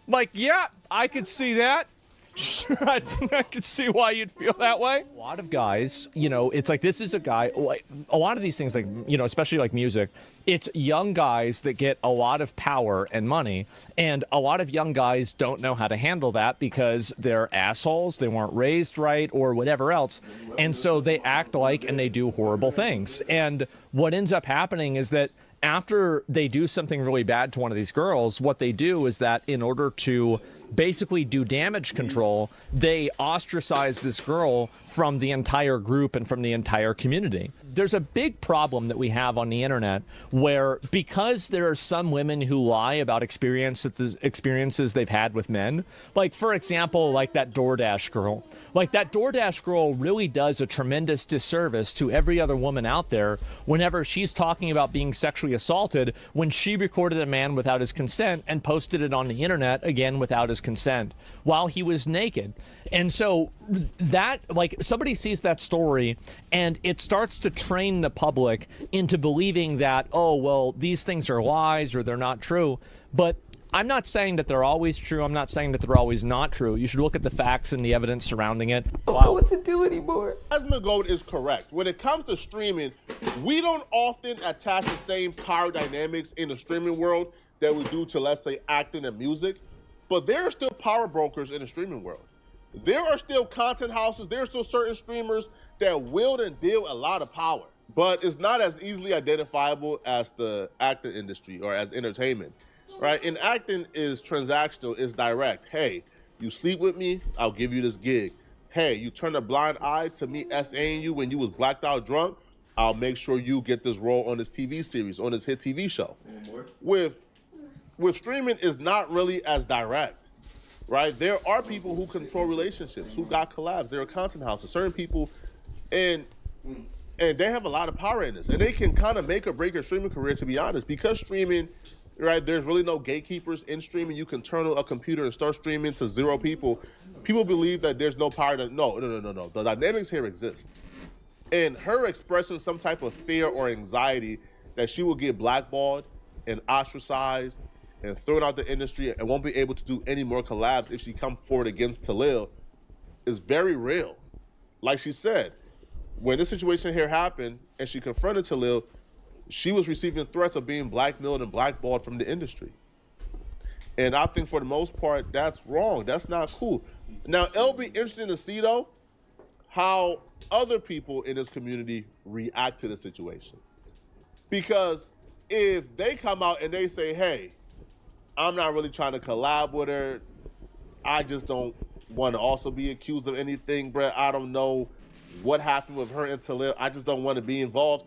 Like, yeah, I could see that. Sure, I could see why you'd feel that way. A lot of guys, you know, it's like this is a guy, like, a lot of these things, like, you know, especially like music, it's young guys that get a lot of power and money, and a lot of young guys don't know how to handle that because they're assholes, they weren't raised right, or whatever else, and so they act like and they do horrible things. And what ends up happening is that after they do something really bad to one of these girls, what they do is that in order to basically do damage control, they ostracize this girl from the entire group and from the entire community. There's a big problem that we have on the internet where, because there are some women who lie about experiences they've had with men, like, for example, like that DoorDash girl. Like, that DoorDash girl really does a tremendous disservice to every other woman out there whenever she's talking about being sexually assaulted when she recorded a man without his consent and posted it on the internet, again, without his consent, while he was naked. And so that, like, somebody sees that story and it starts to train the public into believing that, oh, well, these things are lies or they're not true. But I'm not saying that they're always true. I'm not saying that they're always not true. You should look at the facts and the evidence surrounding it. I don't know what to do anymore. Jasmine Gold is correct. When it comes to streaming, we don't often attach the same power dynamics in the streaming world that we do to, let's say, acting and music. But there are still power brokers in the streaming world. There are still content houses. There are still certain streamers that wield and deal a lot of power. But it's not as easily identifiable as the acting industry or as entertainment. Right? In acting is transactional, is direct. Hey, you sleep with me, I'll give you this gig. Hey, you turn a blind eye to me SAing you when you was blacked out drunk, I'll make sure you get this role on this TV series, on this hit TV show. With streaming, is not really as direct, right? There are people who control relationships, who got collabs. There are content houses, certain people, and they have a lot of power in this. And they can kind of make or break your streaming career, to be honest, because streaming, right, there's really no gatekeepers in streaming. You can turn on a computer and start streaming to 0 people. People believe that there's no power. No. The dynamics here exist. And her expressing some type of fear or anxiety that she will get blackballed and ostracized and thrown out the industry and won't be able to do any more collabs if she come forward against Talil is very real. Like she said, when this situation here happened and she confronted Talil, she was receiving threats of being blackmailed and blackballed from the industry. And I think for the most part, that's wrong. That's not cool. Now, it'll be interesting to see, though, how other people in this community react to the situation. Because if they come out and they say, hey, I'm not really trying to collab with her, I just don't want to also be accused of anything, Brett. I don't know what happened with her and Talil. I just don't want to be involved.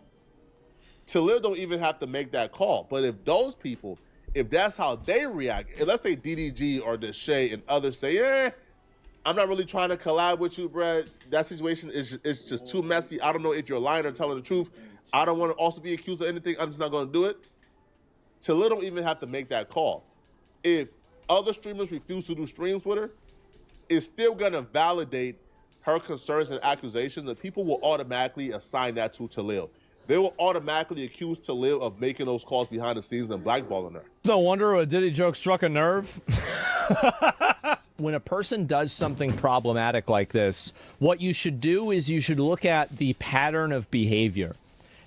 Talil don't even have to make that call. But if those people, if that's how they react, and let's say DDG or Deshae and others say, I'm not really trying to collab with you, Brett. That situation is just too messy. I don't know if you're lying or telling the truth. I don't want to also be accused of anything. I'm just not going to do it. Talil don't even have to make that call. If other streamers refuse to do streams with her, it's still going to validate her concerns and accusations, and people will automatically assign that to Talil. They will automatically accuse Talil of making those calls behind the scenes and blackballing her. No wonder a Diddy joke struck a nerve. When a person does something problematic like this, what you should do is you should look at the pattern of behavior.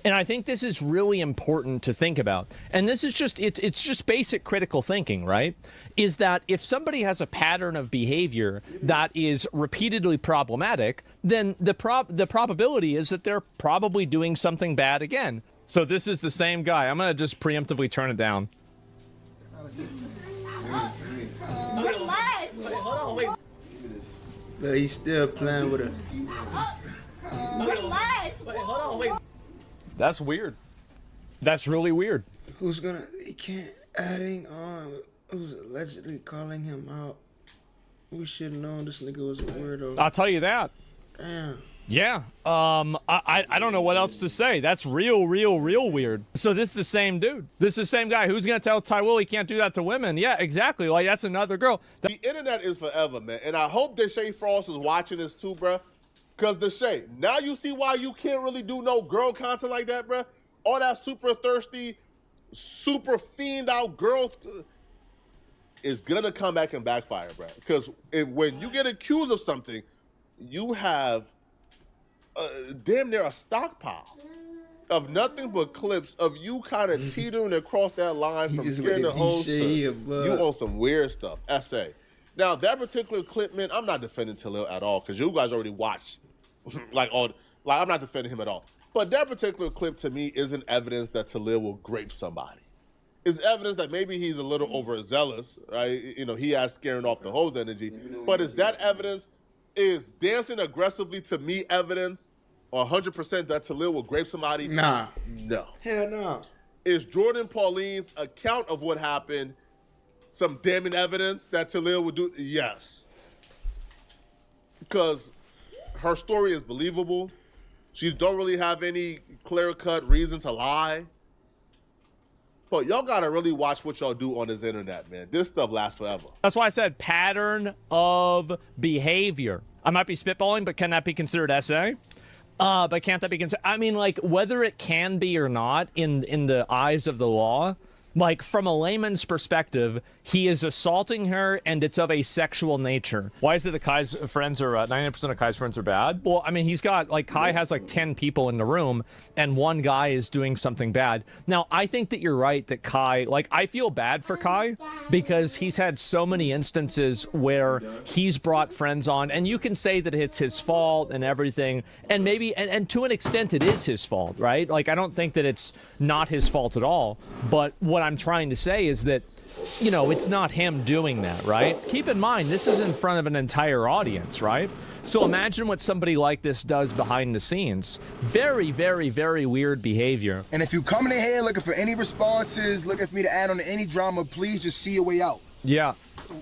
And I think this is really important to think about. And this is just, it's just basic critical thinking, right? Is that if somebody has a pattern of behavior that is repeatedly problematic, then the probability is that they're probably doing something bad again. So this is the same guy. I'm going to just preemptively turn it down. But he's still playing with her. Wait, hold on, That's weird. That's really weird. Who's gonna? He can't adding on. Who's allegedly calling him out? We should have known this nigga was a weirdo. I'll tell you that. Damn. Yeah. I don't know what else to say. That's real weird. So this is the same dude. This is the same guy. Who's gonna tell Ty Will he can't do that to women? Yeah, exactly. Like, that's another girl. The internet is forever, man. And I hope Deshae Frost is watching this too, bruh. Because Deshae, now you see why you can't really do no girl content like that, bruh. All that super thirsty, super fiend out girls is gonna come back and backfire, bruh. Because when you get accused of something, you have damn near a stockpile of nothing but clips of you kind of teetering across that line from scaring the host to you on some weird stuff. SA. Now, that particular clip, man, I'm not defending Talil at all because you guys already watched. I'm not defending him at all. But that particular clip to me isn't evidence that Talil will grape somebody. It's evidence that maybe he's a little overzealous, right? You know, he has scaring off the hose energy. But is that evidence? Is dancing aggressively to me evidence or 100% that Talil will grape somebody? Nah. No. Hell no. Is Jordan Pauline's account of what happened some damning evidence that Talil would do? Yes. Because her story is believable. She don't really have any clear-cut reason to lie. But y'all gotta really watch what y'all do on this internet, man. This stuff lasts forever. That's why I said pattern of behavior. I might be spitballing, but can that be considered SA? But can't that be considered? I mean, like, whether it can be or not in the eyes of the law, like, from a layman's perspective, he is assaulting her and it's of a sexual nature. Why is it that Kai's friends are, 90% of Kai's friends are bad? Well, I mean, he's got, like, Kai has like 10 people in the room and one guy is doing something bad. Now, I think that you're right that Kai, like, I feel bad for Kai because he's had so many instances where he's brought friends on and you can say that it's his fault and everything. And maybe, and to an extent it is his fault, right? Like, I don't think that it's not his fault at all. But what I'm trying to say is that, you know, it's not him doing that, right? Keep in mind, this is in front of an entire audience, right? So imagine what somebody like this does behind the scenes. Very, very, very weird behavior. And if you coming in here looking for any responses, looking for me to add on to any drama, please just see your way out. Yeah.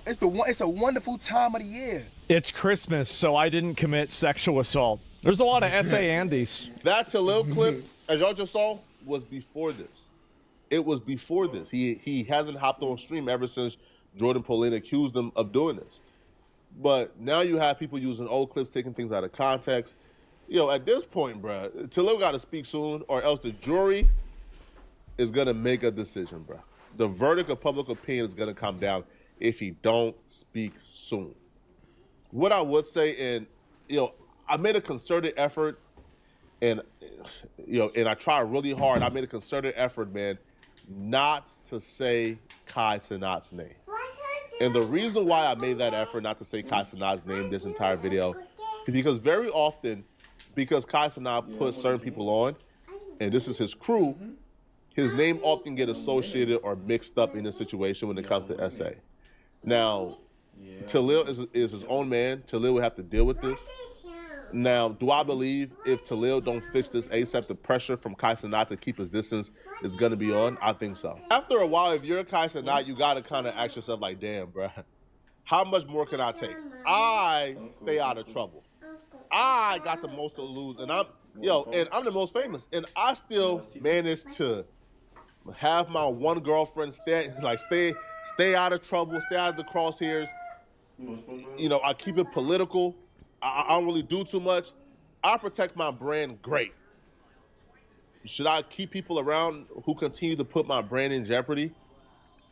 It's a wonderful time of the year. It's Christmas, so I didn't commit sexual assault. There's a lot of SA Andes. That Talil clip, as y'all just saw, was before this. It was before this. He hasn't hopped on stream ever since Jordan Pauline accused him of doing this. But now you have people using old clips, taking things out of context. You know, at this point, bruh, Talil got to speak soon or else the jury is going to make a decision, bruh. The verdict of public opinion is going to come down if he don't speak soon. What I would say, and, you know, I made a concerted effort and, you know, and I tried really hard. I made a concerted effort, man, not to say Kai Cenat's name. And the reason why I made that effort not to say Kai Cenat's name this entire video is because very often, because Kai Cenat puts certain people on, and this is his crew, his name often get associated or mixed up in a situation when it comes to SA. Now, Talil is his own man. Talil will have to deal with this. Now, do I believe if Talil don't fix this ASAP, the pressure from Kai Cenat to keep his distance is going to be on? I think so. After a while, if you're Kai Cenat, you got to kind of ask yourself like, damn, bro, how much more can I take? I stay out of trouble. I got the most to lose, and I'm the most famous, and I still managed to have my one girlfriend stay out of trouble, stay out of the crosshairs. You know, I keep it political. I don't really do too much. I protect my brand great. Should I keep people around who continue to put my brand in jeopardy?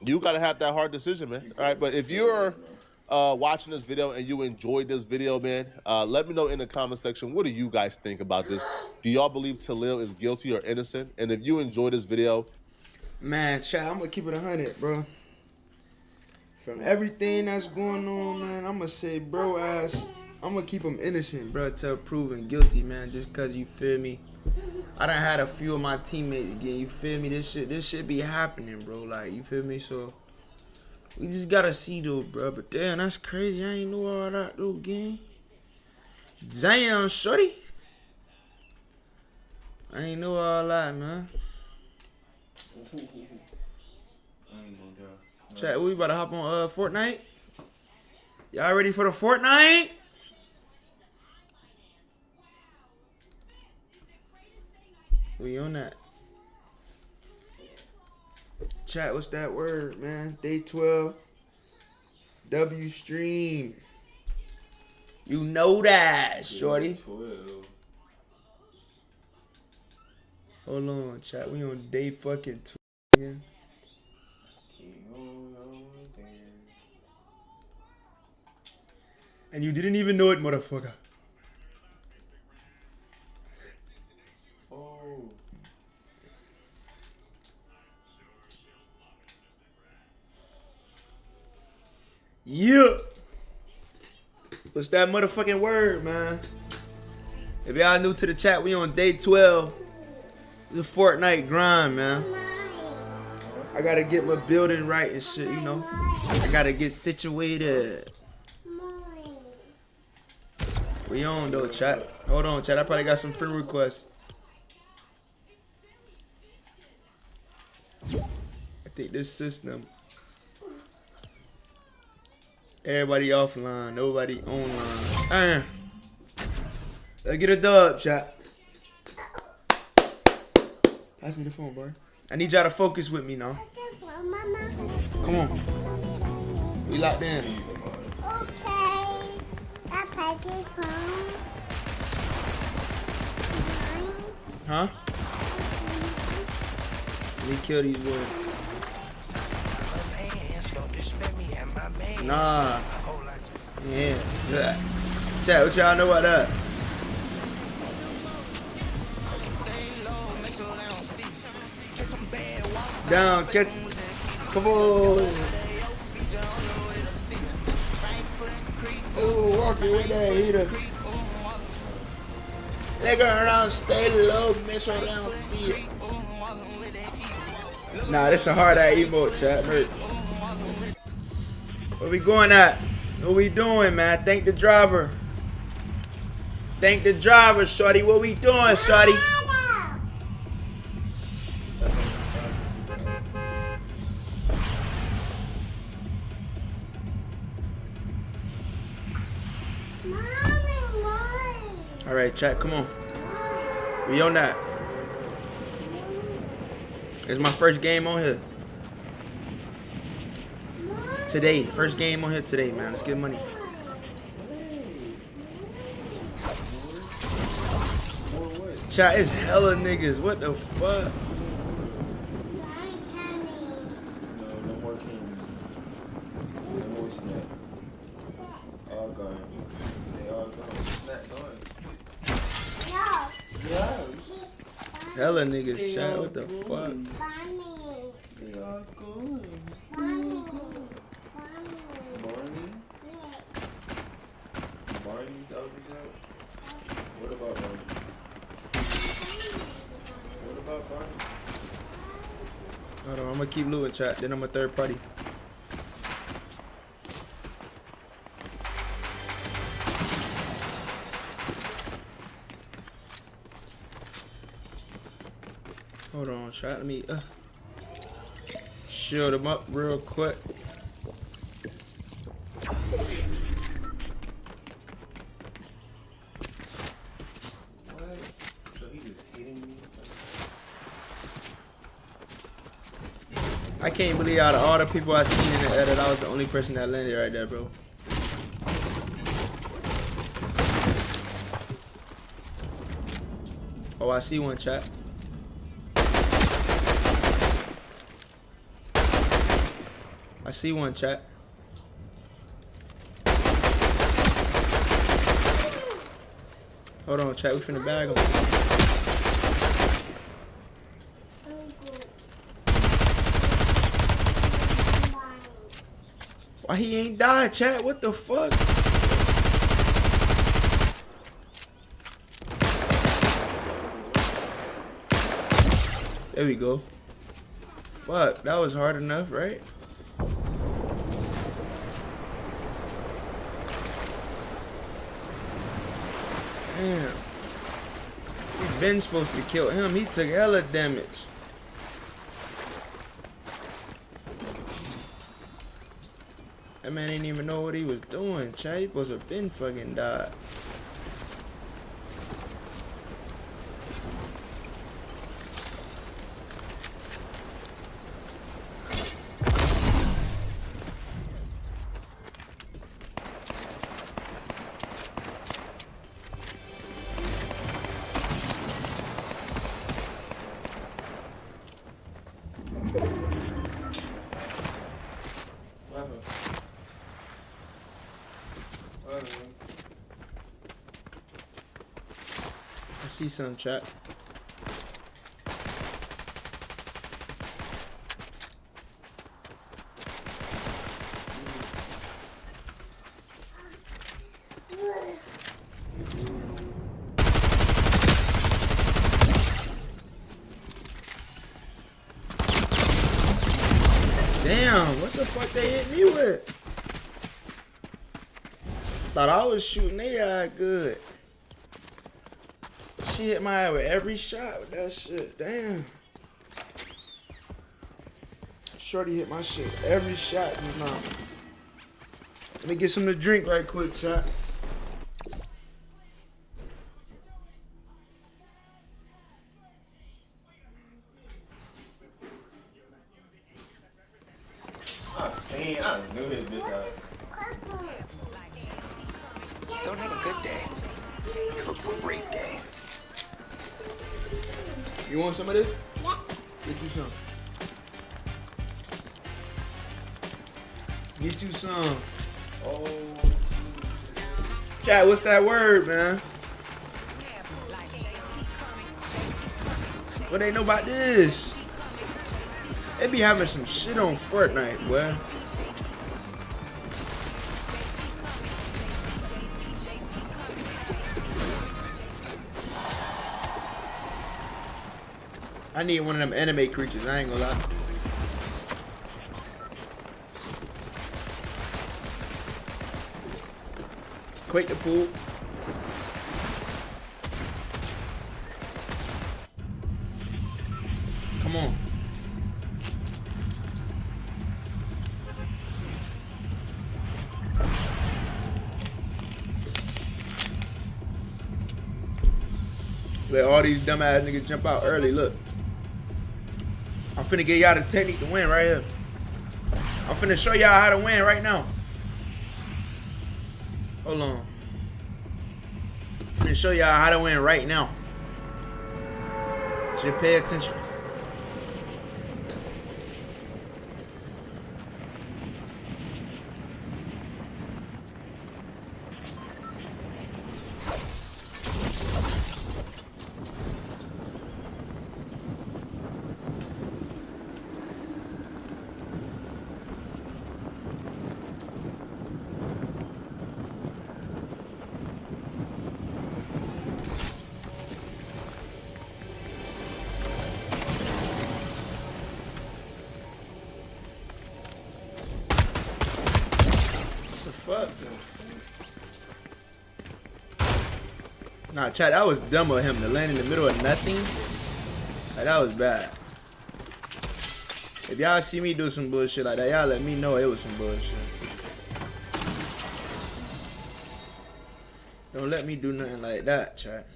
You got to have that hard decision, man. All right, but if you're watching this video and you enjoyed this video, man, let me know in the comment section, what do you guys think about this? Do y'all believe Talil is guilty or innocent? And if you enjoyed this video, man, chat, I'm going to keep it 100, bro. From everything that's going on, man, I'm going to say bro ass. I'm gonna keep him innocent, bro, till proven guilty, man. Just cause, you feel me, I done had a few of my teammates again. You feel me? This shit be happening, bro. Like, you feel me? So we just gotta see though, bro. But damn, that's crazy. I ain't know all that though, gang. Damn, shorty. I ain't know all that, man. Chat, we about to hop on Fortnite. Y'all ready for the Fortnite? We on that. Chat, what's that word, man? Day 12. W stream. You know that, shorty. Hold on, chat. We on day fucking 12 again. And you didn't even know it, motherfucker. Oh. Yeah. What's that motherfucking word, man? If y'all new to the chat, we on day 12. The Fortnite grind, man. I gotta get my building right and shit, you know. I gotta get situated. We on though, chat. Hold on, chat. I probably got some friend requests. I think this system. Everybody offline, nobody online. Let's get a dub, chat. Pass me the phone, bro. I need y'all to focus with me now. Come on. We locked in. Huh? Let me kill these boys. Nah. Yeah. Chat, what y'all know about that? Down, catch it. Come on. Oh, walking with that heater. Let her around, stay low, mess around, see it. Nah, this a hard eye emote, chat. Hurt. Where we going at? What we doing, man? Thank the driver. Thank the driver, shorty. What we doing, shorty? All right, chat, come on. We on that. It's my first game on here. Today, first game on here today, man. Let's get money. Chat, it's hella niggas. What the fuck? No more king. No more snap. All gone. They all gone. Snap gone. Yeah. Hella niggas, chat. What the fuck? They all gone. Barney doggies out. What about Barney? What about Barney? Hold on, I'm gonna keep looting, chat. Then I'm a third party. Hold on, chat. Let me shield them up real quick. I can't believe out of all the people I seen in the edit, I was the only person that landed right there, bro. Oh, I see one, chat. I see one, chat. Hold on, chat. We finna bag him. Why he ain't died, chat? What the fuck? There we go. Fuck, that was hard enough, right? Damn. been supposed to kill him. He took hella damage. That man didn't even know what he was doing, chat. He supposed to have been fucking died. I see some, chat. Damn, what the fuck they hit me with? Thought I was shooting their eye good. She hit my eye with every shot with that shit. Damn. Shorty hit my shit with every shot just now. Let me get something to drink right quick, chat. Man, I knew his bitch out. Don't have a good day. Have a great day. You want some of this? Yeah. Get you some. Get you some. Oh. Chat, what's that word, man? What they know about this? They be having some shit on Fortnite, boy. I need one of them anime creatures, I ain't gonna lie. Quake the pool. Come on. Let all these dumbass niggas jump out early, look. I'm finna get y'all the technique to win right here. I'm finna show y'all how to win right now. Hold on. I'm finna show y'all how to win right now. Should pay attention. Nah, chat, that was dumb of him to land in the middle of nothing. Like, that was bad. If y'all see me do some bullshit like that, y'all let me know it was some bullshit. Don't let me do nothing like that, chat.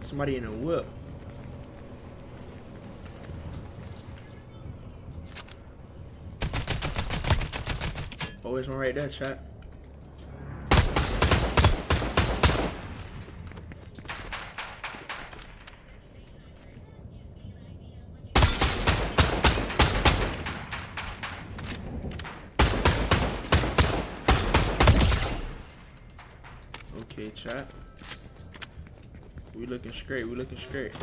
Somebody in a whip. Always one right there, chat. Okay, chat. We looking straight, we looking straight.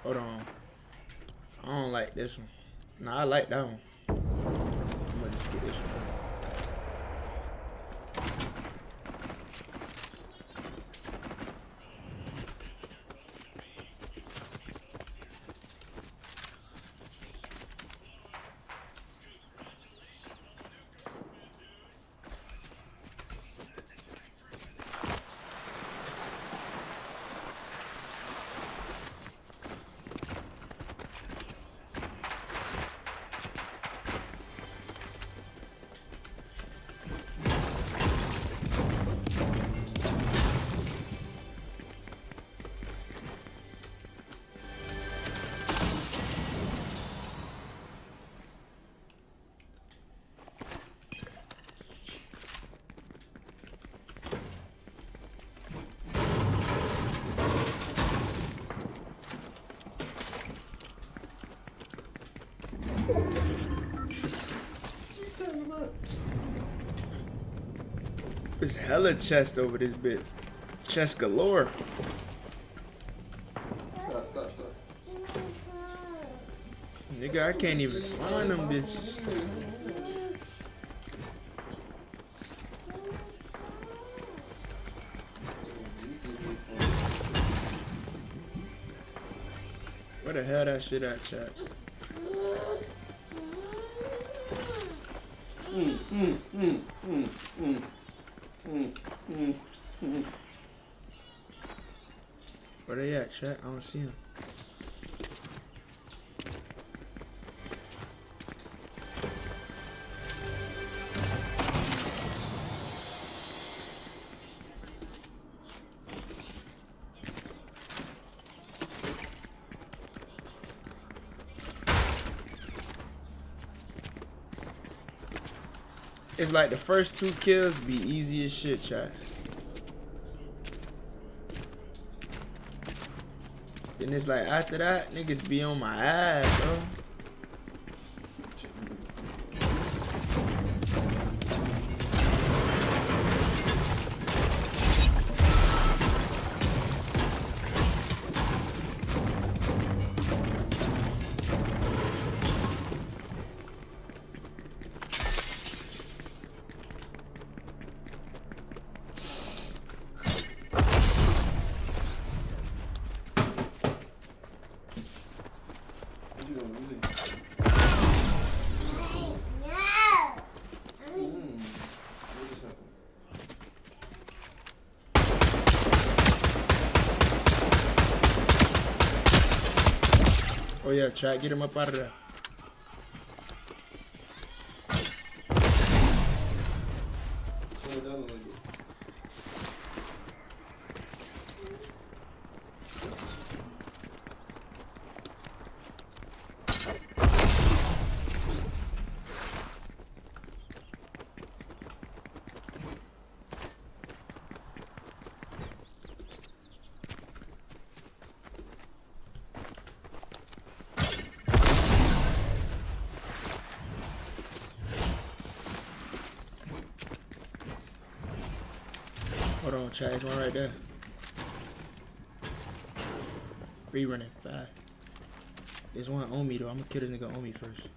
Hold on. I don't like this one. Nah, I like that one. I'm gonna just get this one. There's hella chest over this bit. Chest galore. Nigga, I can't even find them bitches. Where the hell that shit at, chat? Where they at, chat? I don't see them. It's like the first 2 kills be easy as shit, chat. Then it's like after that, niggas be on my ass, bro. Oh yeah, chat, get him up out of there. Hold on, chat, there's one right there. Rerunning fast. There's one on me though. I'm gonna kill this nigga on me first.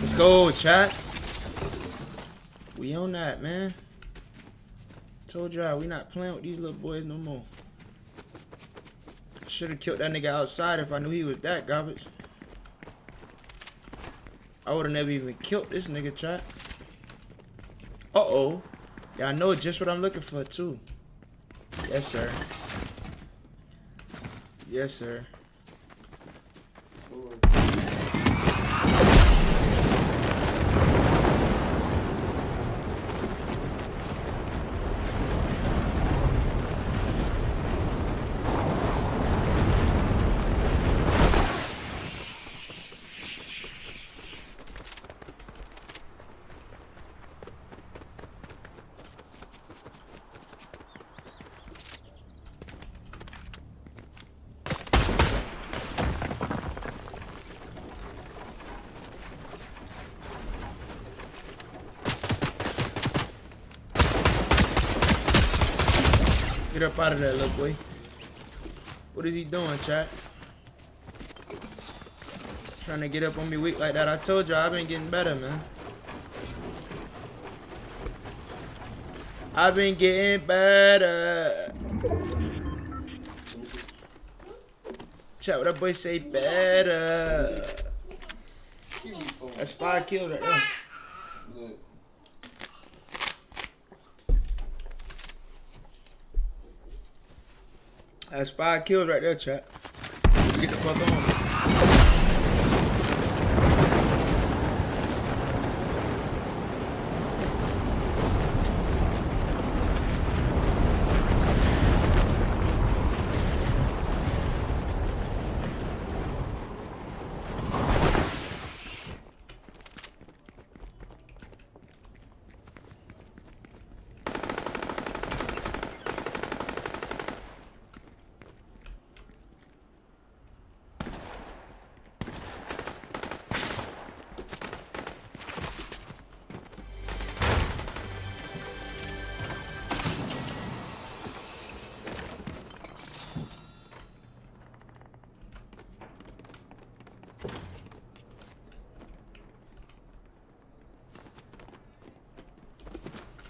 Let's go, chat. We on that, man. Told y'all we not playing with these little boys no more. Should have killed that nigga outside if I knew he was that garbage. I would have never even killed this nigga, chat. Uh-oh. Yeah, I know just what I'm looking for, too. Yes, sir. Yes, sir. Get up out of there, little boy. What is he doing, chat? Trying to get up on me weak like that. I told y'all I've been getting better, man. I've been getting better. Chat, what that boy say? Better. That's 5 kills right there. That's 5 kills right there, chat. Get the fuck on.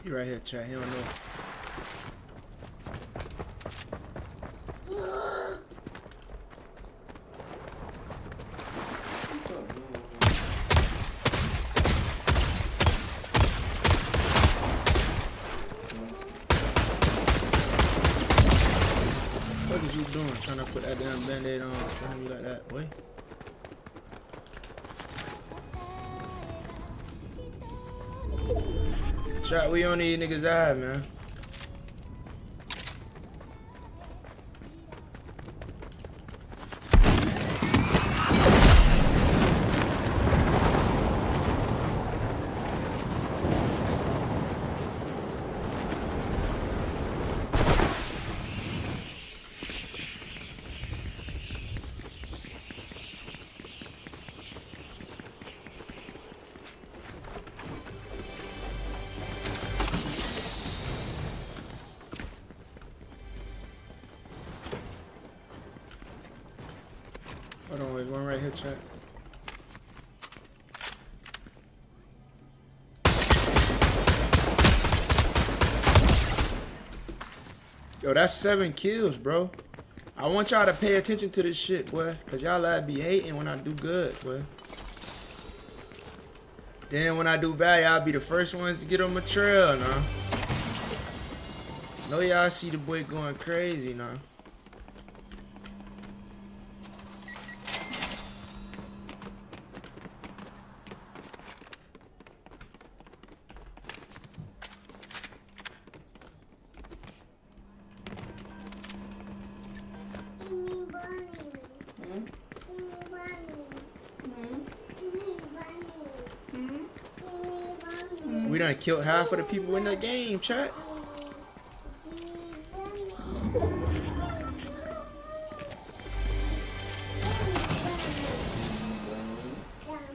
He right here, chat. He don't know. What is you doing? Trying to put that damn band-aid on. Trying to be like that, boy. Chat, we on these niggas' eye, man. Hold on, there's one right here, chat. Yo, that's 7 kills, bro. I want y'all to pay attention to this shit, boy. Cause y'all be hating when I do good, boy. Then when I do bad, y'all be the first ones to get on my trail, nah. Know y'all see the boy going crazy, nah. We done killed half of the people in the game, chat.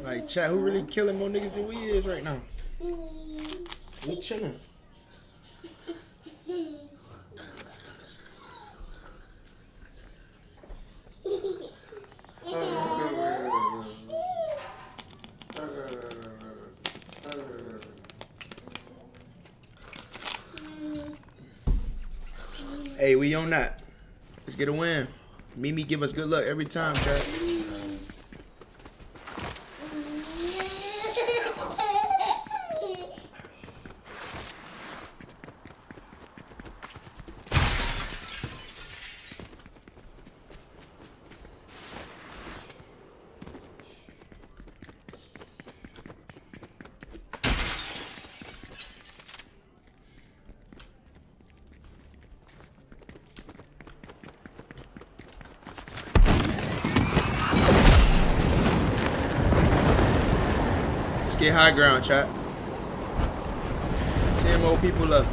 Like, chat, who really killing more niggas than we is right now? We chilling. Hey, we on that. Let's get a win. Mimi give us good luck every time, chat. Get high ground, chat. 10 more people left.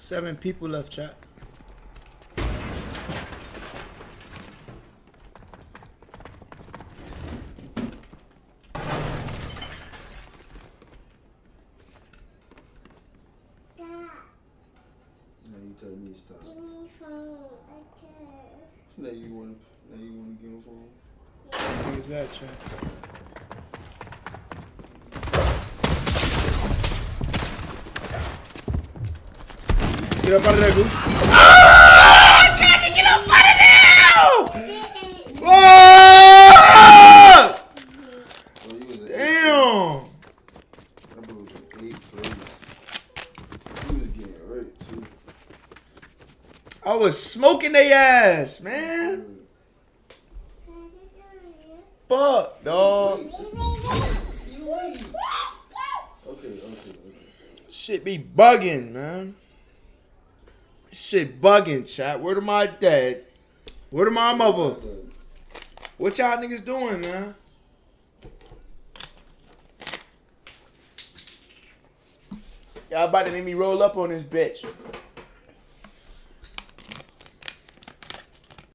7 people left, chat. Now you tell me to stop. Give me phone. Now you want to give him phone? What is that, chat? Get up out of there, Goose. Ah! Trying to get up out of there! Whoa! Damn! That boy was in 8th place. He was getting hurt too. I was smoking their ass, man. Fuck, dog. Okay. Shit be bugging, man. Shit bugging, chat. Where to my dad? Where to my mother? What y'all niggas doing, man? Y'all about to make me roll up on this bitch.